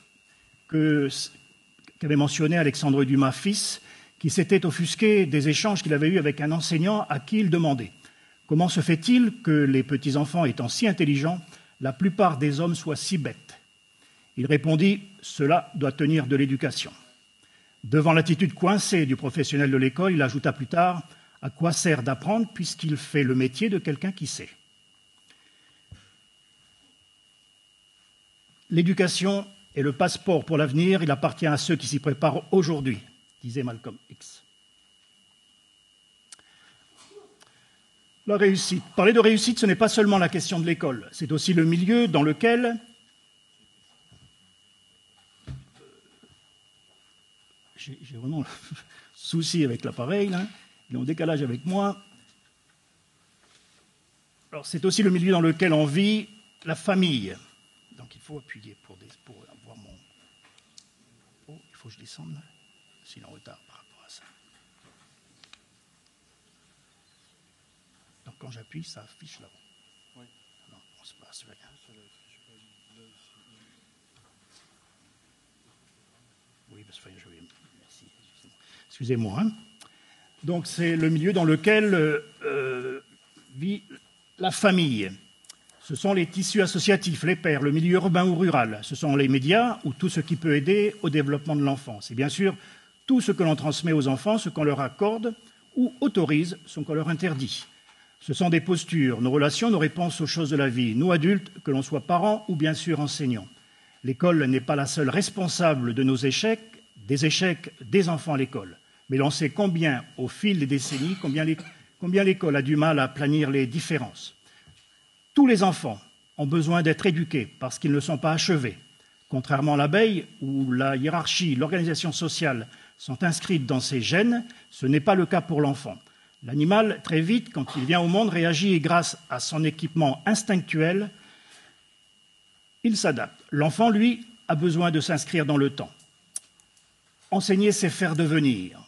qu'avait mentionné Alexandre Dumas, fils, qui s'était offusqué des échanges qu'il avait eus avec un enseignant à qui il demandait « Comment se fait-il que les petits-enfants étant si intelligents, la plupart des hommes soient si bêtes ?» Il répondit « Cela doit tenir de l'éducation ». Devant l'attitude coincée du professionnel de l'école, il ajouta plus tard « À quoi sert d'apprendre puisqu'il fait le métier de quelqu'un qui sait ?» L'éducation est le passeport pour l'avenir, il appartient à ceux qui s'y préparent aujourd'hui, disait Malcolm X. La réussite. Parler de réussite, ce n'est pas seulement la question de l'école, c'est aussi le milieu dans lequel j'ai vraiment souci avec l'appareil, là. Il est en décalage avec moi. Alors, c'est aussi le milieu dans lequel on vit la famille. Donc, il faut appuyer pour avoir mon... Oh, il faut que je descende, sinon en retard par rapport à ça. Donc, quand j'appuie, ça affiche là-haut. Oui. Non, on se passe rien. Oui, parce que je vais... Merci. Excusez-moi. Hein. Donc, c'est le milieu dans lequel vit la famille. Ce sont les tissus associatifs, les pairs, le milieu urbain ou rural. Ce sont les médias ou tout ce qui peut aider au développement de l'enfant. C'est bien sûr tout ce que l'on transmet aux enfants, ce qu'on leur accorde ou autorise, ce qu'on leur interdit. Ce sont des postures, nos relations, nos réponses aux choses de la vie. Nous, adultes, que l'on soit parents ou bien sûr enseignants. L'école n'est pas la seule responsable de nos échecs des enfants à l'école. Mais l'on sait combien, au fil des décennies, combien l'école a du mal à planir les différences. Tous les enfants ont besoin d'être éduqués parce qu'ils ne sont pas achevés. Contrairement à l'abeille, où la hiérarchie, l'organisation sociale sont inscrites dans ses gènes, ce n'est pas le cas pour l'enfant. L'animal, très vite, quand il vient au monde, réagit et grâce à son équipement instinctuel, il s'adapte. L'enfant, lui, a besoin de s'inscrire dans le temps. Enseigner, c'est faire devenir.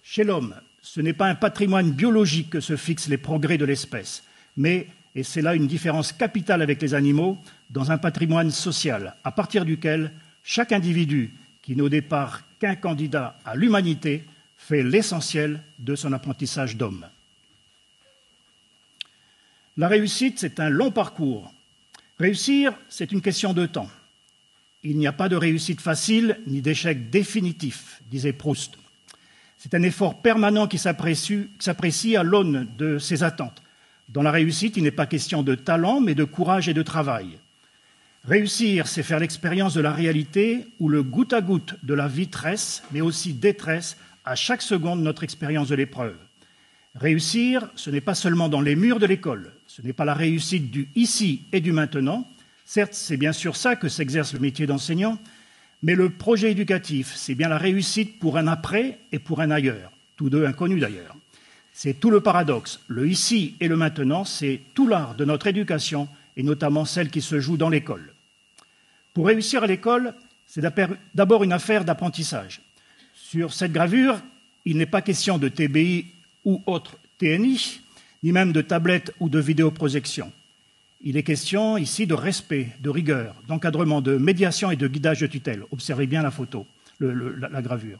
Chez l'homme, ce n'est pas un patrimoine biologique que se fixent les progrès de l'espèce, mais, et c'est là une différence capitale avec les animaux, dans un patrimoine social, à partir duquel chaque individu, qui n'est au départ qu'un candidat à l'humanité, fait l'essentiel de son apprentissage d'homme. La réussite, c'est un long parcours. Réussir, c'est une question de temps. Il n'y a pas de réussite facile ni d'échec définitif, disait Proust. C'est un effort permanent qui s'apprécie à l'aune de ses attentes. Dans la réussite, il n'est pas question de talent, mais de courage et de travail. Réussir, c'est faire l'expérience de la réalité où le goutte à goutte de la vie tresse, mais aussi détresse à chaque seconde notre expérience de l'épreuve. Réussir, ce n'est pas seulement dans les murs de l'école, ce n'est pas la réussite du ici et du maintenant. Certes, c'est bien sûr ça que s'exerce le métier d'enseignant, mais le projet éducatif, c'est bien la réussite pour un après et pour un ailleurs, tous deux inconnus d'ailleurs. C'est tout le paradoxe. Le ici et le maintenant, c'est tout l'art de notre éducation, et notamment celle qui se joue dans l'école. Pour réussir à l'école, c'est d'abord une affaire d'apprentissage. Sur cette gravure, il n'est pas question de TBI ou autre TNI, ni même de tablette ou de vidéoprojection. Il est question ici de respect, de rigueur, d'encadrement, de médiation et de guidage de tutelle. Observez bien la photo, la gravure.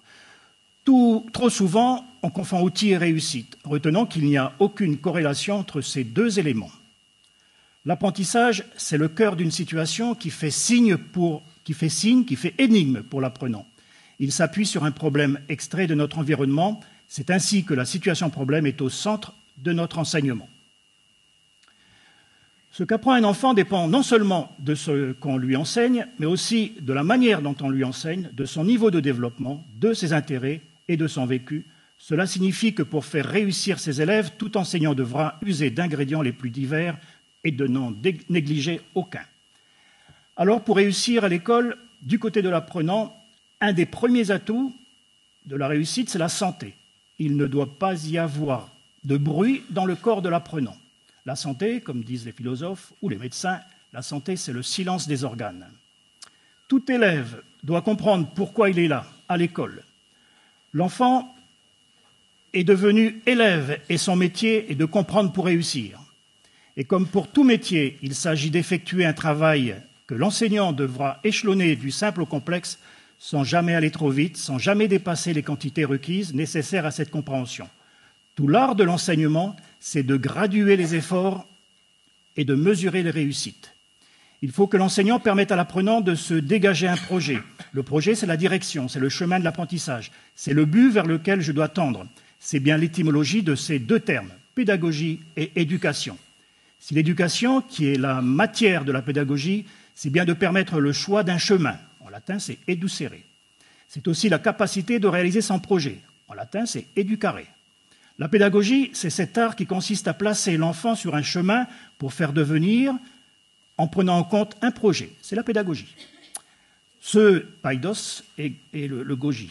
Trop souvent, on confond outil et réussite, retenant qu'il n'y a aucune corrélation entre ces deux éléments. L'apprentissage, c'est le cœur d'une situation qui fait énigme pour l'apprenant. Il s'appuie sur un problème extrait de notre environnement. C'est ainsi que la situation problème est au centre de notre enseignement. Ce qu'apprend un enfant dépend non seulement de ce qu'on lui enseigne, mais aussi de la manière dont on lui enseigne, de son niveau de développement, de ses intérêts et de son vécu. Cela signifie que pour faire réussir ses élèves, tout enseignant devra user d'ingrédients les plus divers et de n'en négliger aucun. Alors, pour réussir à l'école, du côté de l'apprenant, un des premiers atouts de la réussite, c'est la santé. Il ne doit pas y avoir de bruit dans le corps de l'apprenant. La santé, comme disent les philosophes ou les médecins, la santé, c'est le silence des organes. Tout élève doit comprendre pourquoi il est là, à l'école. L'enfant est devenu élève et son métier est de comprendre pour réussir. Et comme pour tout métier, il s'agit d'effectuer un travail que l'enseignant devra échelonner du simple au complexe sans jamais aller trop vite, sans jamais dépasser les quantités requises nécessaires à cette compréhension. Tout l'art de l'enseignement, c'est de graduer les efforts et de mesurer les réussites. Il faut que l'enseignant permette à l'apprenant de se dégager un projet. Le projet, c'est la direction, c'est le chemin de l'apprentissage, c'est le but vers lequel je dois tendre. C'est bien l'étymologie de ces deux termes, pédagogie et éducation. Si l'éducation, qui est la matière de la pédagogie, c'est bien de permettre le choix d'un chemin. En latin, c'est educere. C'est aussi la capacité de réaliser son projet. En latin, c'est educare. La pédagogie, c'est cet art qui consiste à placer l'enfant sur un chemin pour faire devenir, en prenant en compte un projet. C'est la pédagogie. Ce paidos est le goji.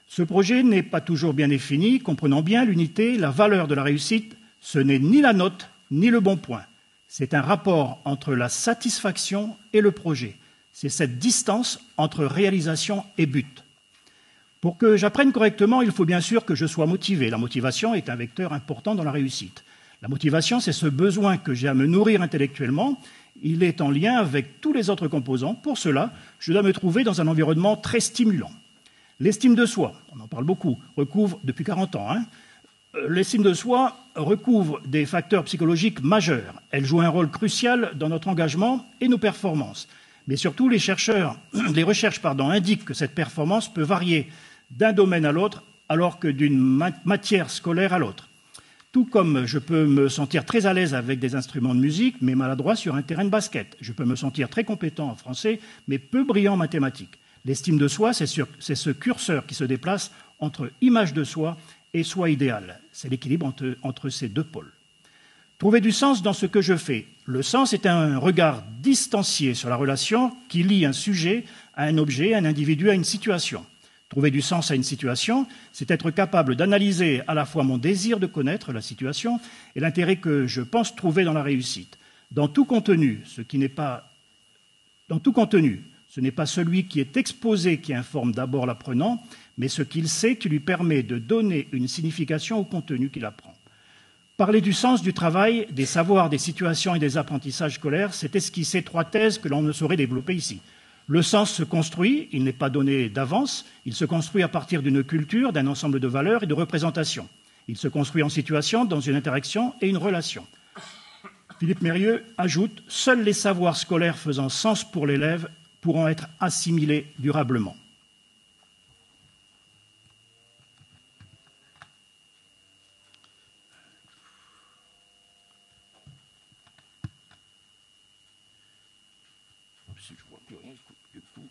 Ce projet n'est pas toujours bien défini, comprenons bien l'unité, la valeur de la réussite, ce n'est ni la note, ni le bon point. C'est un rapport entre la satisfaction et le projet. C'est cette distance entre réalisation et but. Pour que j'apprenne correctement, il faut bien sûr que je sois motivé. La motivation est un vecteur important dans la réussite. La motivation, c'est ce besoin que j'ai à me nourrir intellectuellement. Il est en lien avec tous les autres composants. Pour cela, je dois me trouver dans un environnement très stimulant. L'estime de soi, on en parle beaucoup, recouvre depuis 40 ans. L'estime de soi recouvre des facteurs psychologiques majeurs. Elle joue un rôle crucial dans notre engagement et nos performances. Mais surtout, les recherches indiquent que cette performance peut varier d'un domaine à l'autre, alors que d'une matière scolaire à l'autre. Tout comme je peux me sentir très à l'aise avec des instruments de musique, mais maladroit sur un terrain de basket. Je peux me sentir très compétent en français, mais peu brillant en mathématiques. L'estime de soi, c'est ce curseur qui se déplace entre image de soi et soi idéal. C'est l'équilibre entre ces deux pôles. Trouver du sens dans ce que je fais. Le sens est un regard distancié sur la relation qui lie un sujet à un objet, un individu à une situation. Trouver du sens à une situation, c'est être capable d'analyser à la fois mon désir de connaître la situation et l'intérêt que je pense trouver dans la réussite. Dans tout contenu, ce n'est pas celui qui est exposé qui informe d'abord l'apprenant, mais ce qu'il sait qui lui permet de donner une signification au contenu qu'il apprend. Parler du sens du travail, des savoirs, des situations et des apprentissages scolaires, c'est esquisser 3 thèses que l'on ne saurait développer ici. Le sens se construit, il n'est pas donné d'avance, il se construit à partir d'une culture, d'un ensemble de valeurs et de représentations. Il se construit en situation, dans une interaction et une relation. Philippe Mérieux ajoute « Seuls les savoirs scolaires faisant sens pour l'élève pourront être assimilés durablement ». Je ne vois plus rien du coup.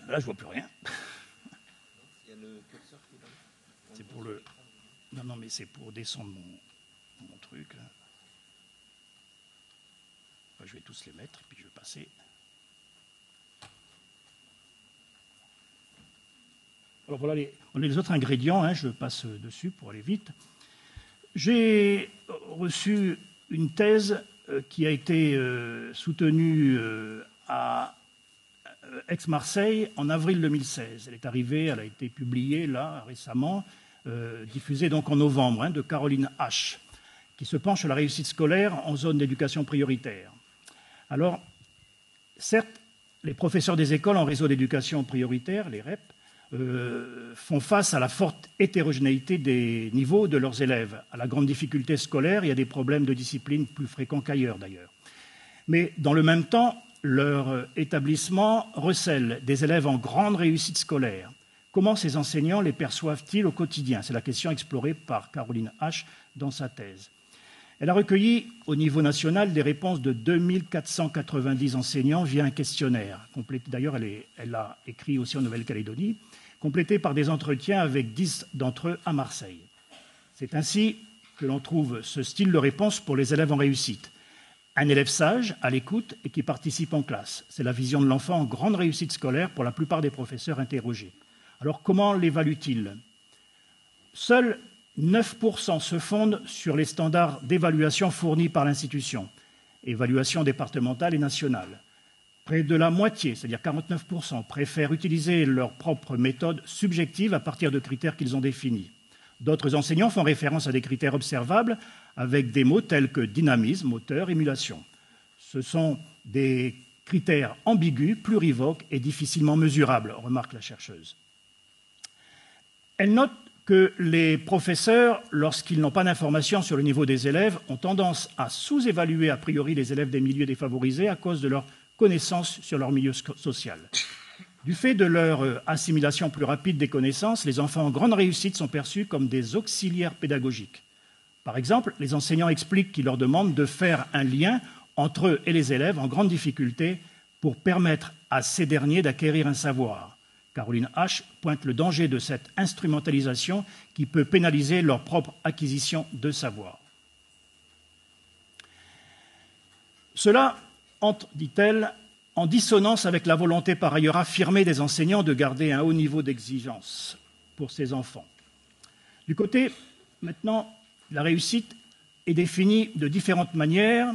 Là, je ne vois plus rien. Il y a le curseur qui est là. C'est pour le... Non, mais c'est pour descendre mon truc. Là. Enfin, je vais tous les mettre, et puis je vais passer. Alors voilà les autres ingrédients, je passe dessus pour aller vite. J'ai reçu une thèse qui a été soutenue à Aix-Marseille en avril 2016. Elle est arrivée, elle a été publiée là récemment, diffusée donc en novembre, de Caroline H., qui se penche sur la réussite scolaire en zone d'éducation prioritaire. Alors, certes, les professeurs des écoles en réseau d'éducation prioritaire, les REP, font face à la forte hétérogénéité des niveaux de leurs élèves, à la grande difficulté scolaire et à des problèmes de discipline plus fréquents qu'ailleurs d'ailleurs. Mais dans le même temps, leur établissement recèle des élèves en grande réussite scolaire. Comment ces enseignants les perçoivent-ils au quotidien? C'est la question explorée par Caroline H. dans sa thèse. Elle a recueilli au niveau national des réponses de 2490 enseignants via un questionnaire. D'ailleurs, elle l'a écrit aussi en Nouvelle-Calédonie, complété par des entretiens avec 10 d'entre eux à Marseille. C'est ainsi que l'on trouve ce style de réponse pour les élèves en réussite. Un élève sage, à l'écoute et qui participe en classe. C'est la vision de l'enfant en grande réussite scolaire pour la plupart des professeurs interrogés. Alors, comment l'évalue-t-il? Seuls 9% se fondent sur les standards d'évaluation fournis par l'institution, évaluation départementale et nationale. Près de la moitié, c'est-à-dire 49%, préfèrent utiliser leur propre méthode subjective à partir de critères qu'ils ont définis. D'autres enseignants font référence à des critères observables avec des mots tels que dynamisme, moteur, émulation. Ce sont des critères ambigus, plurivoques et difficilement mesurables, remarque la chercheuse. Elle note que les professeurs, lorsqu'ils n'ont pas d'informations sur le niveau des élèves, ont tendance à sous-évaluer a priori les élèves des milieux défavorisés à cause de leur connaissance sur leur milieu social. Du fait de leur assimilation plus rapide des connaissances, les enfants en grande réussite sont perçus comme des auxiliaires pédagogiques. Par exemple, les enseignants expliquent qu'ils leur demandent de faire un lien entre eux et les élèves en grande difficulté pour permettre à ces derniers d'acquérir un savoir. Caroline H. pointe le danger de cette instrumentalisation qui peut pénaliser leur propre acquisition de savoir. Cela entre, dit-elle, en dissonance avec la volonté par ailleurs affirmée des enseignants de garder un haut niveau d'exigence pour ces enfants. Du côté, maintenant, la réussite est définie de différentes manières.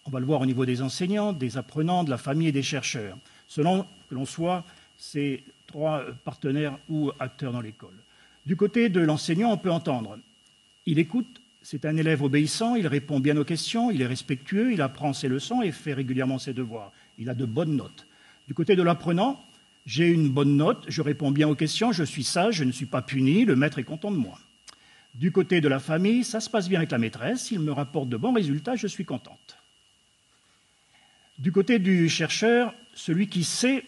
On va le voir au niveau des enseignants, des apprenants, de la famille et des chercheurs, selon que l'on soit ces trois partenaires ou acteurs dans l'école. Du côté de l'enseignant, on peut entendre « il écoute, c'est un élève obéissant, il répond bien aux questions, il est respectueux, il apprend ses leçons et fait régulièrement ses devoirs. Il a de bonnes notes. » Du côté de l'apprenant, « j'ai une bonne note, je réponds bien aux questions, je suis sage, je ne suis pas puni, le maître est content de moi. » Du côté de la famille, « ça se passe bien avec la maîtresse, il me rapporte de bons résultats, je suis contente. » Du côté du chercheur, celui qui sait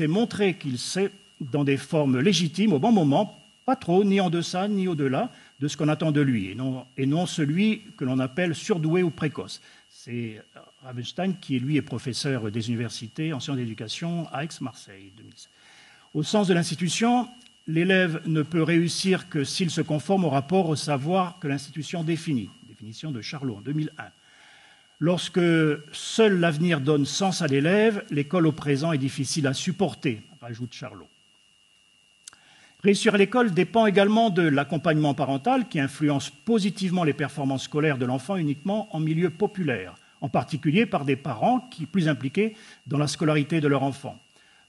montrer qu'il sait dans des formes légitimes au bon moment, pas trop, ni en deçà, ni au-delà de ce qu'on attend de lui, et non celui que l'on appelle surdoué ou précoce. C'est Ravenstein qui, lui, est professeur des universités en sciences d'éducation à Aix-Marseille. Au sens de l'institution, l'élève ne peut réussir que s'il se conforme au rapport au savoir que l'institution définit, définition de Charlot en 2001. Lorsque seul l'avenir donne sens à l'élève, l'école au présent est difficile à supporter, rajoute Charlot. Réussir à l'école dépend également de l'accompagnement parental qui influence positivement les performances scolaires de l'enfant uniquement en milieu populaire, en particulier par des parents plus impliqués dans la scolarité de leur enfant.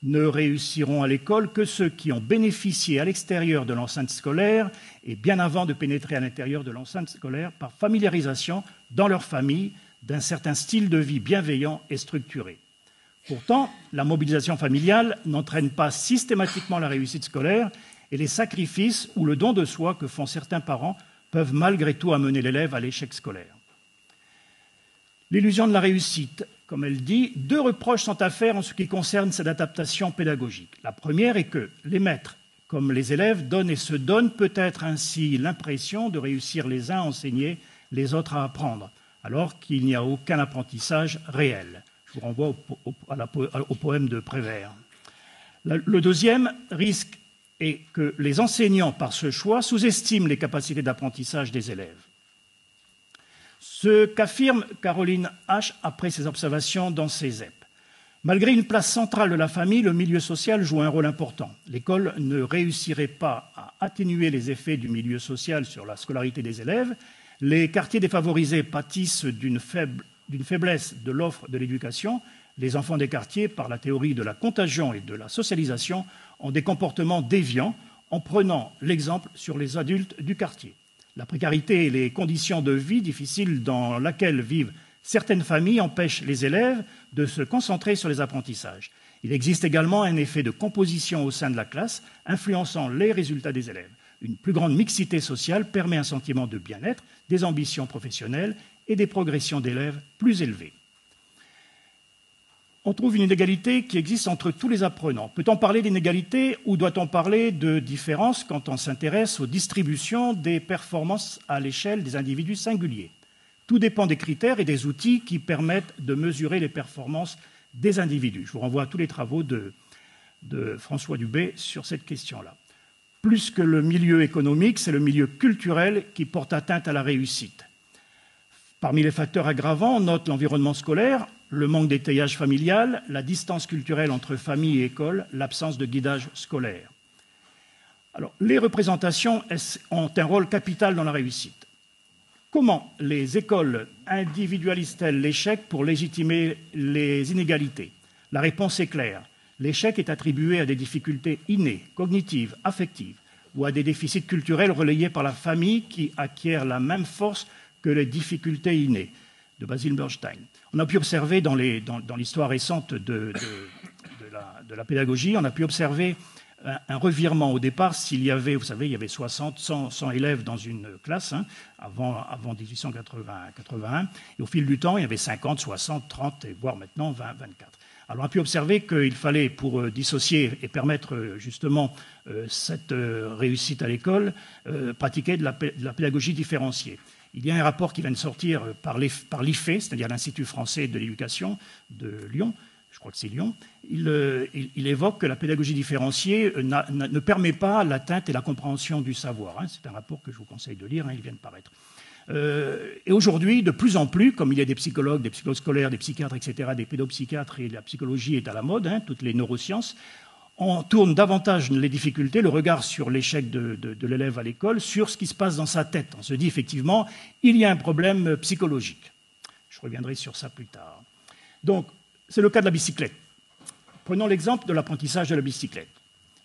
Ne réussiront à l'école que ceux qui ont bénéficié à l'extérieur de l'enceinte scolaire et bien avant de pénétrer à l'intérieur de l'enceinte scolaire par familiarisation dans leur famille d'un certain style de vie bienveillant et structuré. Pourtant, la mobilisation familiale n'entraîne pas systématiquement la réussite scolaire et les sacrifices ou le don de soi que font certains parents peuvent malgré tout amener l'élève à l'échec scolaire. L'illusion de la réussite, comme elle dit, 2 reproches sont à faire en ce qui concerne cette adaptation pédagogique. La première est que les maîtres, comme les élèves, donnent et se donnent peut-être ainsi l'impression de réussir les uns à enseigner, les autres à apprendre, alors qu'il n'y a aucun apprentissage réel. Je vous renvoie au poème de Prévert. Le deuxième risque est que les enseignants, par ce choix, sous-estiment les capacités d'apprentissage des élèves. Ce qu'affirme Caroline H. après ses observations dans ses ZEP. Malgré une place centrale de la famille, le milieu social joue un rôle important. L'école ne réussirait pas à atténuer les effets du milieu social sur la scolarité des élèves. Les quartiers défavorisés pâtissent d'une faiblesse de l'offre de l'éducation. Les enfants des quartiers, par la théorie de la contagion et de la socialisation, ont des comportements déviants en prenant l'exemple sur les adultes du quartier. La précarité et les conditions de vie difficiles dans lesquelles vivent certaines familles empêchent les élèves de se concentrer sur les apprentissages. Il existe également un effet de composition au sein de la classe, influençant les résultats des élèves. Une plus grande mixité sociale permet un sentiment de bien-être, des ambitions professionnelles et des progressions d'élèves plus élevées. On trouve une inégalité qui existe entre tous les apprenants. Peut-on parler d'inégalité ou doit-on parler de différence quand on s'intéresse aux distributions des performances à l'échelle des individus singuliers? Tout dépend des critères et des outils qui permettent de mesurer les performances des individus. Je vous renvoie à tous les travaux de François Dubé sur cette question-là. Plus que le milieu économique, c'est le milieu culturel qui porte atteinte à la réussite. Parmi les facteurs aggravants, on note l'environnement scolaire, le manque d'étayage familial, la distance culturelle entre famille et école, l'absence de guidage scolaire. Alors, les représentations ont un rôle capital dans la réussite. Comment les écoles individualisent-elles l'échec pour légitimer les inégalités? La réponse est claire. L'échec est attribué à des difficultés innées, cognitives, affectives, ou à des déficits culturels relayés par la famille qui acquièrent la même force que les difficultés innées, de Basil Bernstein. On a pu observer dans l'histoire récente de la pédagogie, on a pu observer un revirement au départ s'il y avait, vous savez, il y avait 60, 100 élèves dans une classe avant 1881, et au fil du temps, il y avait 50, 60, 30, et voire maintenant 20, 24. Alors on a pu observer qu'il fallait, pour dissocier et permettre justement cette réussite à l'école, pratiquer de la pédagogie différenciée. Il y a un rapport qui vient de sortir par l'IFE, c'est-à-dire l'Institut français de l'éducation de Lyon, je crois que c'est Lyon, il évoque que la pédagogie différenciée ne permet pas l'atteinte et la compréhension du savoir. C'est un rapport que je vous conseille de lire, il vient de paraître. Et aujourd'hui, de plus en plus, comme il y a des psychologues scolaires, des psychiatres, etc., des pédopsychiatres, et la psychologie est à la mode, toutes les neurosciences, on tourne davantage les difficultés, le regard sur l'échec de l'élève à l'école, sur ce qui se passe dans sa tête. On se dit effectivement, il y a un problème psychologique. Je reviendrai sur ça plus tard. Donc, c'est le cas de la bicyclette. Prenons l'exemple de l'apprentissage de la bicyclette.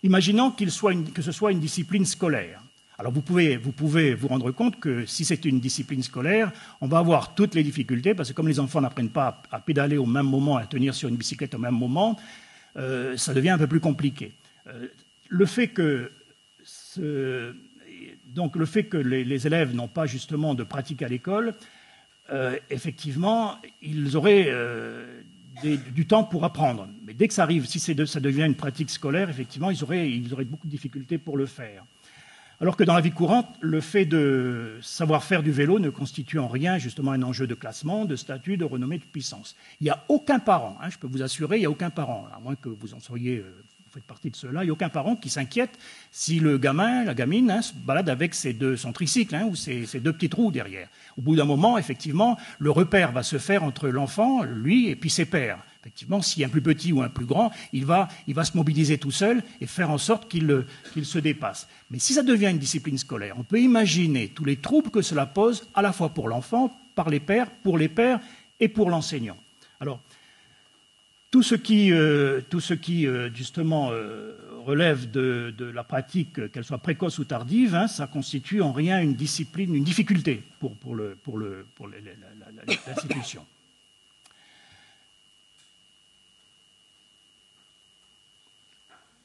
Imaginons que ce soit une discipline scolaire. Alors vous pouvez vous rendre compte que si c'est une discipline scolaire, on va avoir toutes les difficultés, parce que comme les enfants n'apprennent pas à pédaler au même moment, à tenir sur une bicyclette au même moment, ça devient un peu plus compliqué. Le fait que les élèves n'ont pas justement de pratique à l'école, effectivement, ils auraient du temps pour apprendre. Mais dès que ça arrive, si ça devient une pratique scolaire, effectivement, ils auraient beaucoup de difficultés pour le faire. Alors que dans la vie courante, le fait de savoir faire du vélo ne constitue en rien justement un enjeu de classement, de statut, de renommée, de puissance. Il n'y a aucun parent, je peux vous assurer, il n'y a aucun parent, à moins que vous en soyez, vous faites partie de ceux-là, il n'y a aucun parent qui s'inquiète si le gamin, la gamine, se balade avec son tricycle ou ses deux petites roues derrière. Au bout d'un moment, effectivement, le repère va se faire entre l'enfant, lui, et puis ses pairs. Effectivement, s'il y a un plus petit ou un plus grand, il va se mobiliser tout seul et faire en sorte qu'il se dépasse. Mais si ça devient une discipline scolaire, on peut imaginer tous les troubles que cela pose, à la fois pour l'enfant, par les pairs, pour les pairs et pour l'enseignant. Alors, tout ce qui justement relève de la pratique, qu'elle soit précoce ou tardive, ça constitue en rien une difficulté pour l'institution.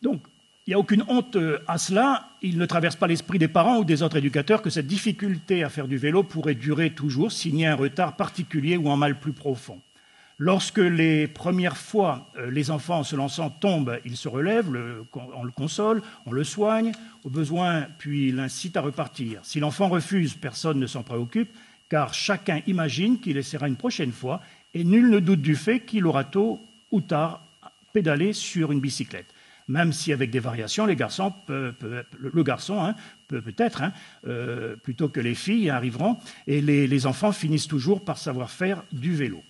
Donc, il n'y a aucune honte à cela. Il ne traverse pas l'esprit des parents ou des autres éducateurs que cette difficulté à faire du vélo pourrait durer toujours s'il y a un retard particulier ou un mal plus profond. Lorsque les premières fois, les enfants en se lançant tombent, ils se relèvent, on le console, on le soigne, au besoin, puis il incite à repartir. Si l'enfant refuse, personne ne s'en préoccupe, car chacun imagine qu'il essaiera une prochaine fois, et nul ne doute du fait qu'il aura tôt ou tard pédalé sur une bicyclette. Même si avec des variations, le garçon peut-être, plutôt que les filles arriveront, et les enfants finissent toujours par savoir faire du vélo.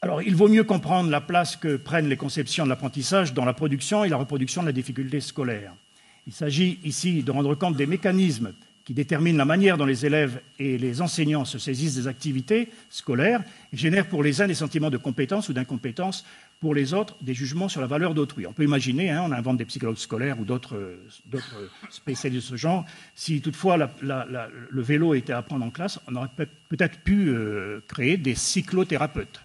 Alors, il vaut mieux comprendre la place que prennent les conceptions de l'apprentissage dans la production et la reproduction de la difficulté scolaire. Il s'agit ici de rendre compte des mécanismes qui déterminent la manière dont les élèves et les enseignants se saisissent des activités scolaires et génèrent pour les uns des sentiments de compétence ou d'incompétence, pour les autres des jugements sur la valeur d'autrui. On peut imaginer, on invente des psychologues scolaires ou d'autres spécialistes de ce genre, si toutefois le vélo était à apprendre en classe, on aurait peut-être pu créer des cyclothérapeutes.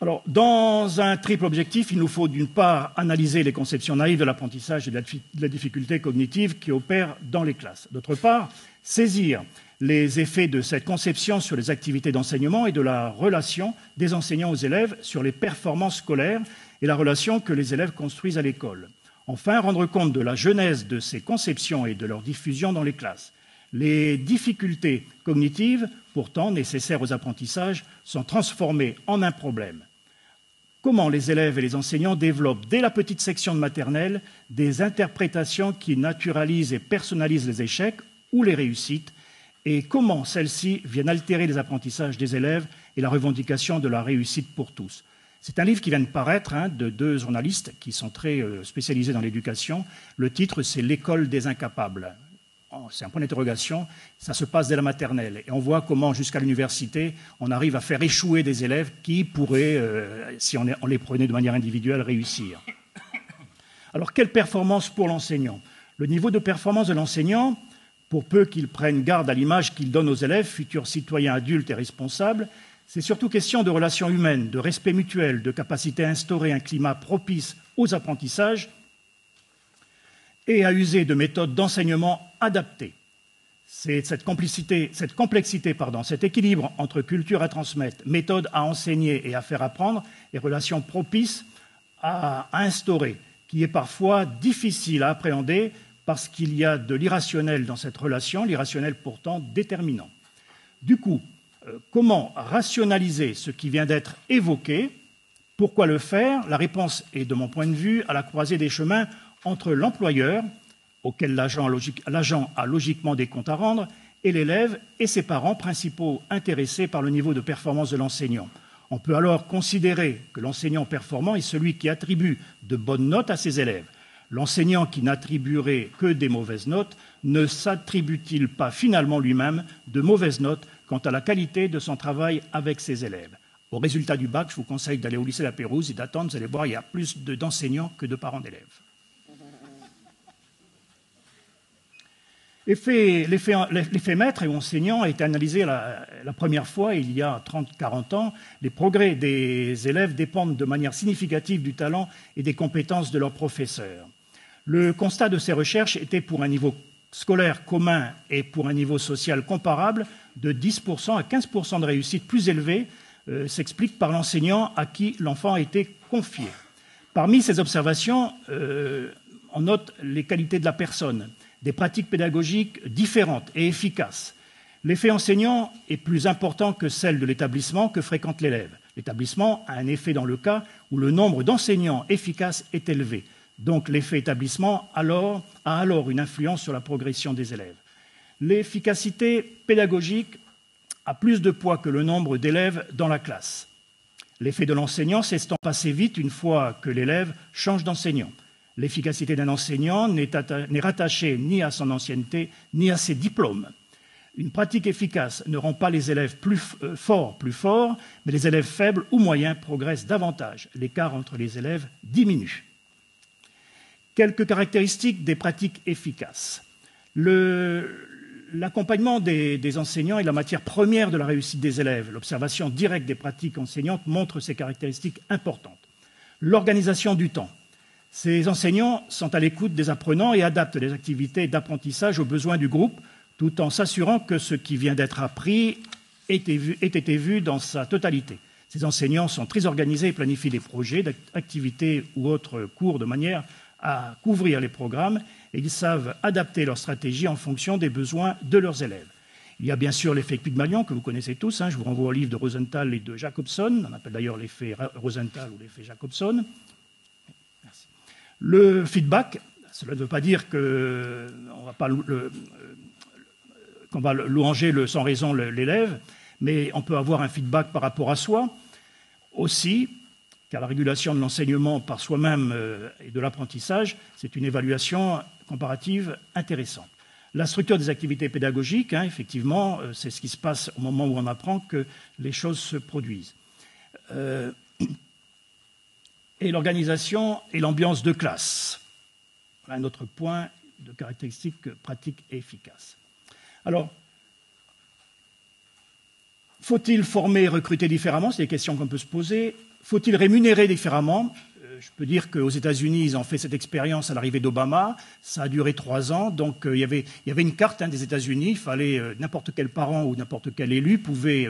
Alors, dans un triple objectif, il nous faut d'une part analyser les conceptions naïves de l'apprentissage et de la difficulté cognitive qui opèrent dans les classes. D'autre part, saisir les effets de cette conception sur les activités d'enseignement et de la relation des enseignants aux élèves sur les performances scolaires et la relation que les élèves construisent à l'école. Enfin, rendre compte de la genèse de ces conceptions et de leur diffusion dans les classes. Les difficultés cognitives, pourtant nécessaires aux apprentissages, sont transformées en un problème. Comment les élèves et les enseignants développent dès la petite section de maternelle des interprétations qui naturalisent et personnalisent les échecs ou les réussites, et comment celles-ci viennent altérer les apprentissages des élèves et la revendication de la réussite pour tous. C'est un livre qui vient de paraître de deux journalistes qui sont très spécialisés dans l'éducation. Le titre, c'est « L'école des incapables ». C'est un point d'interrogation, ça se passe dès la maternelle. Et on voit comment, jusqu'à l'université, on arrive à faire échouer des élèves qui pourraient, si on les prenait de manière individuelle, réussir. Alors, quelle performance pour l'enseignant? Le niveau de performance de l'enseignant, pour peu qu'il prenne garde à l'image qu'il donne aux élèves, futurs citoyens adultes et responsables, C'est surtout question de relations humaines, de respect mutuel, de capacité à instaurer un climat propice aux apprentissages et à user de méthodes d'enseignement adaptées. C'est cette complexité, cet équilibre entre culture à transmettre, méthode à enseigner et à faire apprendre, et relations propices à instaurer, qui est parfois difficile à appréhender parce qu'il y a de l'irrationnel dans cette relation, l'irrationnel pourtant déterminant. Du coup, comment rationaliser ce qui vient d'être évoqué? Pourquoi le faire? La réponse est, de mon point de vue, à la croisée des chemins entre l'employeur, auquel l'agent a logiquement des comptes à rendre, et l'élève et ses parents, principaux intéressés par le niveau de performance de l'enseignant. On peut alors considérer que l'enseignant performant est celui qui attribue de bonnes notes à ses élèves. L'enseignant qui n'attribuerait que des mauvaises notes ne s'attribue-t-il pas finalement lui-même de mauvaises notes quant à la qualité de son travail avec ses élèves? Au résultat du bac, je vous conseille d'aller au lycée La Pérouse et d'attendre, vous allez voir, il y a plus d'enseignants que de parents d'élèves. L'effet maître et enseignant a été analysé la première fois il y a 30-40 ans. Les progrès des élèves dépendent de manière significative du talent et des compétences de leurs professeurs. Le constat de ces recherches était, pour un niveau scolaire commun et pour un niveau social comparable, de 10% à 15% de réussite plus élevée s'explique par l'enseignant à qui l'enfant a été confié. Parmi ces observations, on note les qualités de la personne, des pratiques pédagogiques différentes et efficaces. L'effet enseignant est plus important que celle de l'établissement que fréquente l'élève. L'établissement a un effet dans le cas où le nombre d'enseignants efficaces est élevé. Donc l'effet établissement a alors une influence sur la progression des élèves. L'efficacité pédagogique a plus de poids que le nombre d'élèves dans la classe. L'effet de l'enseignant s'estompe assez vite une fois que l'élève change d'enseignant. L'efficacité d'un enseignant n'est rattachée ni à son ancienneté, ni à ses diplômes. Une pratique efficace ne rend pas les élèves plus forts, mais les élèves faibles ou moyens progressent davantage. L'écart entre les élèves diminue. Quelques caractéristiques des pratiques efficaces. L'accompagnement des enseignants est la matière première de la réussite des élèves. L'observation directe des pratiques enseignantes montre ces caractéristiques importantes. L'organisation du temps. Ces enseignants sont à l'écoute des apprenants et adaptent les activités d'apprentissage aux besoins du groupe, tout en s'assurant que ce qui vient d'être appris ait été vu dans sa totalité. Ces enseignants sont très organisés et planifient des projets, d'activités ou autres cours de manière à couvrir les programmes, et ils savent adapter leur stratégie en fonction des besoins de leurs élèves. Il y a bien sûr l'effet Pygmalion, que vous connaissez tous. Je vous renvoie au livre de Rosenthal et de Jacobson. On appelle d'ailleurs l'effet Rosenthal ou l'effet Jacobson. Merci. Le feedback, cela ne veut pas dire qu'on va louanger sans raison l'élève, mais on peut avoir un feedback par rapport à soi aussi, car la régulation de l'enseignement par soi-même et de l'apprentissage, c'est une évaluation comparative intéressante. La structure des activités pédagogiques, effectivement, c'est ce qui se passe au moment où on apprend que les choses se produisent. Et l'organisation et l'ambiance de classe. Voilà un autre point de caractéristiques pratiques et efficaces. Alors, faut-il former et recruter différemment? C'est des questions qu'on peut se poser. Faut-il rémunérer différemment? Je peux dire qu'aux États-Unis, ils ont fait cette expérience à l'arrivée d'Obama. Ça a duré 3 ans. Donc, il y avait une carte des États-Unis. Il fallait n'importe quel parent ou n'importe quel élu pouvait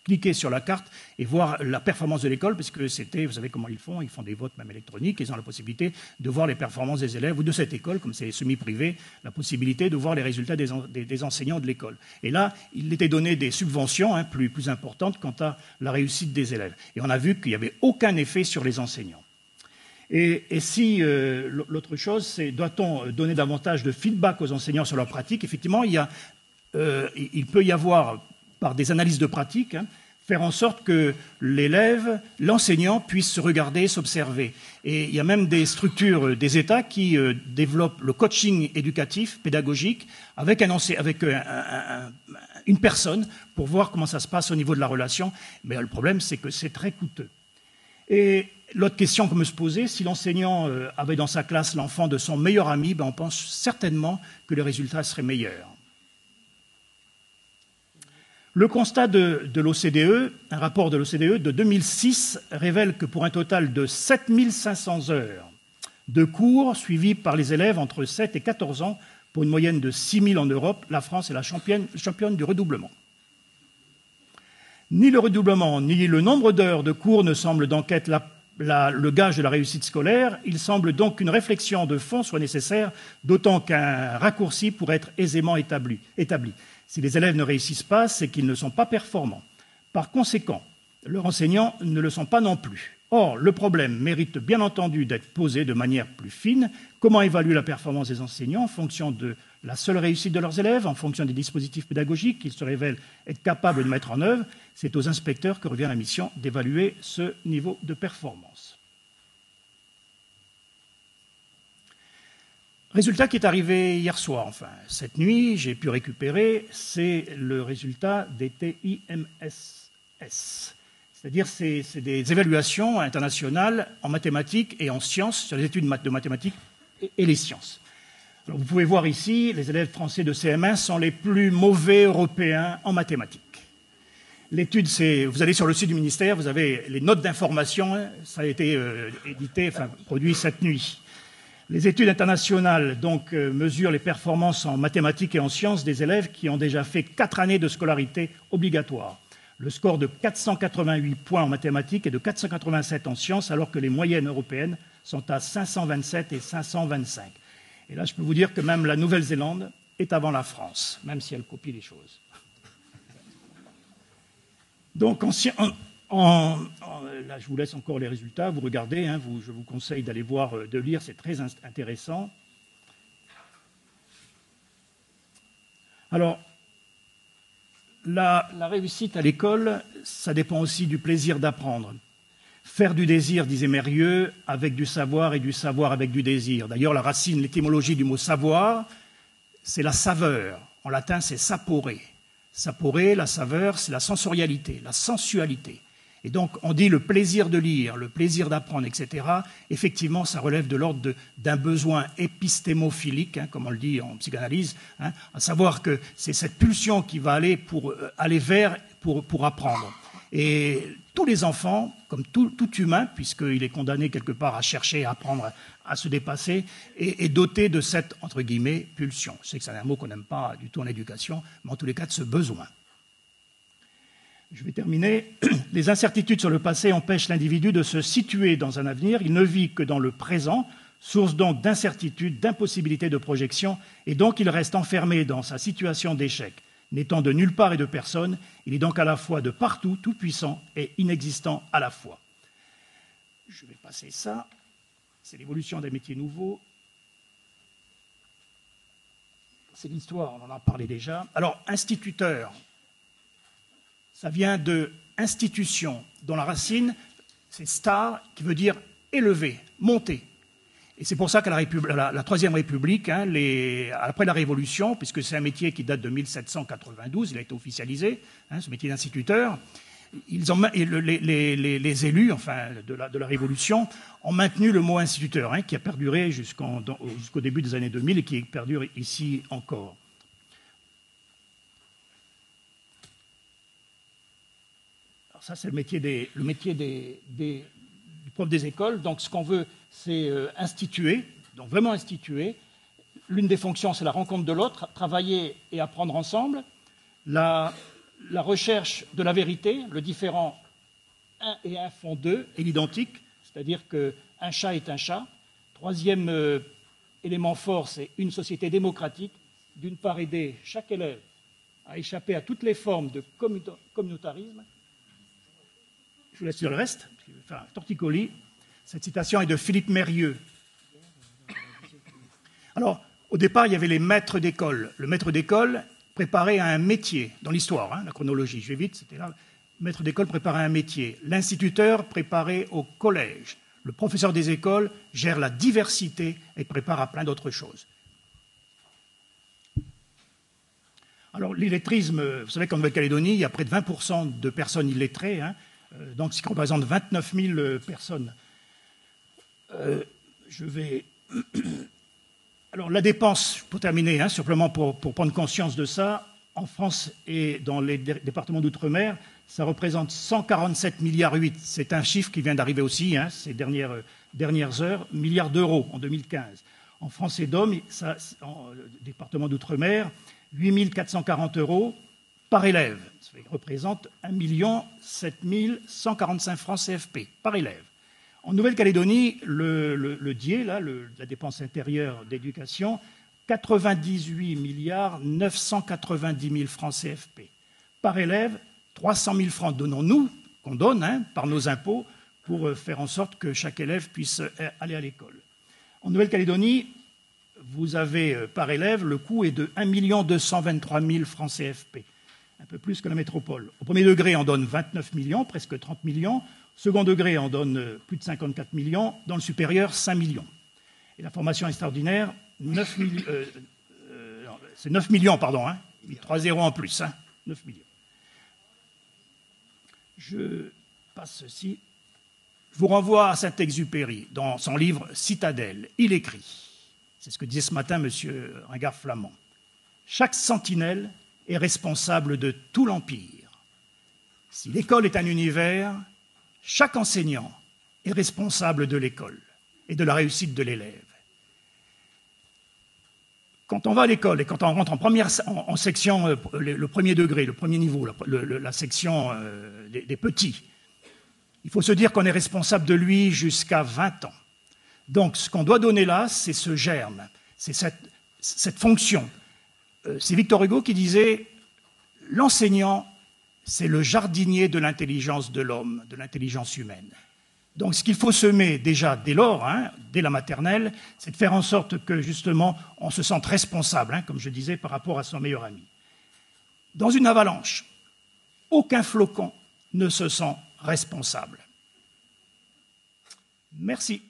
cliquer sur la carte et voir la performance de l'école, parce que c'était, vous savez comment ils font des votes même électroniques. Ils ont la possibilité de voir les performances des élèves ou de cette école, comme c'est semi-privé, la possibilité de voir les résultats des enseignants de l'école. Et là, il était donné des subventions plus importantes quant à la réussite des élèves. Et on a vu qu'il n'y avait aucun effet sur les enseignants. Et si l'autre chose, c'est doit-on donner davantage de feedback aux enseignants sur leur pratique? Effectivement, il peut y avoir, par des analyses de pratique, faire en sorte que l'enseignant puisse se regarder, s'observer. Et il y a même des structures, des États qui développent le coaching éducatif, pédagogique, avec une personne pour voir comment ça se passe au niveau de la relation. Mais le problème, c'est que c'est très coûteux. Et l'autre question qu'on peut se poser, si l'enseignant avait dans sa classe l'enfant de son meilleur ami, on pense certainement que les résultats seraient meilleurs. Le constat de l'OCDE, un rapport de l'OCDE de 2006, révèle que pour un total de 7 500 heures de cours suivis par les élèves entre 7 et 14 ans, pour une moyenne de 6 000 en Europe, la France est la championne du redoublement. Ni le redoublement, ni le nombre d'heures de cours ne semblent donc être le gage de la réussite scolaire. Il semble donc qu'une réflexion de fond soit nécessaire, d'autant qu'un raccourci pourrait être aisément établi. Si les élèves ne réussissent pas, c'est qu'ils ne sont pas performants. Par conséquent, leurs enseignants ne le sont pas non plus. Or, le problème mérite bien entendu d'être posé de manière plus fine. Comment évaluer la performance des enseignants en fonction de la seule réussite de leurs élèves, en fonction des dispositifs pédagogiques qu'ils se révèlent être capables de mettre en œuvre? C'est aux inspecteurs que revient la mission d'évaluer ce niveau de performance. Résultat qui est arrivé hier soir, enfin cette nuit, j'ai pu récupérer, c'est le résultat des TIMSS. C'est-à-dire c'est des évaluations internationales en mathématiques et en sciences, sur les études de mathématiques et les sciences. Alors, vous pouvez voir ici, les élèves français de CM1 sont les plus mauvais européens en mathématiques. L'étude, vous allez sur le site du ministère, vous avez les notes d'information, ça a été produit cette nuit. Les études internationales donc mesurent les performances en mathématiques et en sciences des élèves qui ont déjà fait 4 années de scolarité obligatoire. Le score de 488 points en mathématiques et de 487 en sciences, alors que les moyennes européennes sont à 527 et 525. Et là, je peux vous dire que même la Nouvelle-Zélande est avant la France, même si elle copie les choses. Donc, là, je vous laisse encore les résultats, vous regardez, hein, je vous conseille d'aller voir, de lire, c'est très intéressant. Alors, la réussite à l'école, ça dépend aussi du plaisir d'apprendre. Faire du désir, disait Mérieux, avec du savoir et du savoir avec du désir. D'ailleurs, la racine, l'étymologie du mot savoir, c'est la saveur. En latin, c'est sapore. Sapore, la saveur, c'est la sensorialité, la sensualité. Et donc, on dit le plaisir de lire, le plaisir d'apprendre, etc. Effectivement, ça relève de l'ordre d'un besoin épistémophilique, hein, comme on le dit en psychanalyse, hein, à savoir que c'est cette pulsion qui va aller vers, pour apprendre. Et tous les enfants, comme tout humain, puisqu'il est condamné quelque part à chercher, à apprendre, à se dépasser, est doté de cette, entre guillemets, pulsion. Je sais que c'est un mot qu'on n'aime pas du tout en éducation, mais en tous les cas de ce besoin. Je vais terminer. Les incertitudes sur le passé empêchent l'individu de se situer dans un avenir. Il ne vit que dans le présent, source donc d'incertitude, d'impossibilité de projection, et donc il reste enfermé dans sa situation d'échec. N'étant de nulle part et de personne, il est donc à la fois de partout, tout puissant et inexistant à la fois. Je vais passer ça. C'est l'évolution des métiers nouveaux. C'est l'histoire, on en a parlé déjà. Alors, instituteur, ça vient de institution, dont la racine, c'est star, qui veut dire élever, monter. Et c'est pour ça qu'à la Troisième République, hein, après la Révolution, puisque c'est un métier qui date de 1792, il a été officialisé, hein, ce métier d'instituteur, les élus enfin, de la Révolution ont maintenu le mot instituteur, hein, qui a perduré jusqu'au début des années 2000 et qui perdure ici encore. Alors ça, c'est le métier du prof des écoles. Donc ce qu'on veut, c'est instituer, donc vraiment instituer. L'une des fonctions, c'est la rencontre de l'autre, travailler et apprendre ensemble. La recherche de la vérité, le différent 1 et 1 font 2, et l'identique, c'est-à-dire qu'un chat est un chat. Troisième élément fort, c'est une société démocratique. D'une part, aider chaque élève à échapper à toutes les formes de communautarisme. Je vous laisse sur le reste, je vais faire un torticolis. Cette citation est de Philippe Mérieux. Alors, au départ, il y avait les maîtres d'école. Le maître d'école préparait à un métier, dans l'histoire, hein, la chronologie, je vais vite, c'était là. Le maître d'école préparait un métier. L'instituteur préparait au collège. Le professeur des écoles gère la diversité et prépare à plein d'autres choses. Alors, l'illettrisme, vous savez qu'en Nouvelle-Calédonie, il y a près de 20% de personnes illettrées, hein, donc ce qui représente 29 000 personnes. Je vais... Alors, la dépense, pour terminer, hein, simplement pour prendre conscience de ça, en France et dans les départements d'outre-mer, ça représente 147,8 milliards. C'est un chiffre qui vient d'arriver aussi, ces dernières heures, milliards d'euros en 2015. En France et DOM, en département d'outre-mer, 8 440 euros par élève. Ça représente 1 7 145 francs CFP par élève. En Nouvelle-Calédonie, le DIE, la dépense intérieure d'éducation, 98 milliards 990 000 francs CFP. Par élève, 300 000 francs donnons-nous, qu'on donne par nos impôts, pour faire en sorte que chaque élève puisse aller à l'école. En Nouvelle-Calédonie, vous avez par élève, le coût est de 1 223 000 francs CFP, un peu plus que la métropole. Au premier degré, on donne 29 millions, presque 30 millions. Au second degré, on donne plus de 54 millions. Dans le supérieur, 5 millions. Et la formation extraordinaire, c'est 9 millions, pardon. 3 zéros en plus, 9 millions. Je passe ceci. Je vous renvoie à Saint-Exupéry, dans son livre « Citadelle ». Il écrit, c'est ce que disait ce matin M. Ringard-Flamand, « Chaque sentinelle est responsable de tout l'empire. Si l'école est un univers, chaque enseignant est responsable de l'école et de la réussite de l'élève. Quand on va à l'école et quand on rentre en section, le premier degré, le premier niveau, la section des petits, il faut se dire qu'on est responsable de lui jusqu'à 20 ans. Donc, ce qu'on doit donner là, c'est ce germe, c'est cette fonction. C'est Victor Hugo qui disait « L'enseignant, c'est le jardinier de l'intelligence de l'homme, de l'intelligence humaine. » Donc, ce qu'il faut semer déjà dès lors, dès la maternelle, c'est de faire en sorte que, justement, on se sente responsable, comme je disais, par rapport à son meilleur ami. Dans une avalanche, aucun flocon ne se sent responsable. Merci.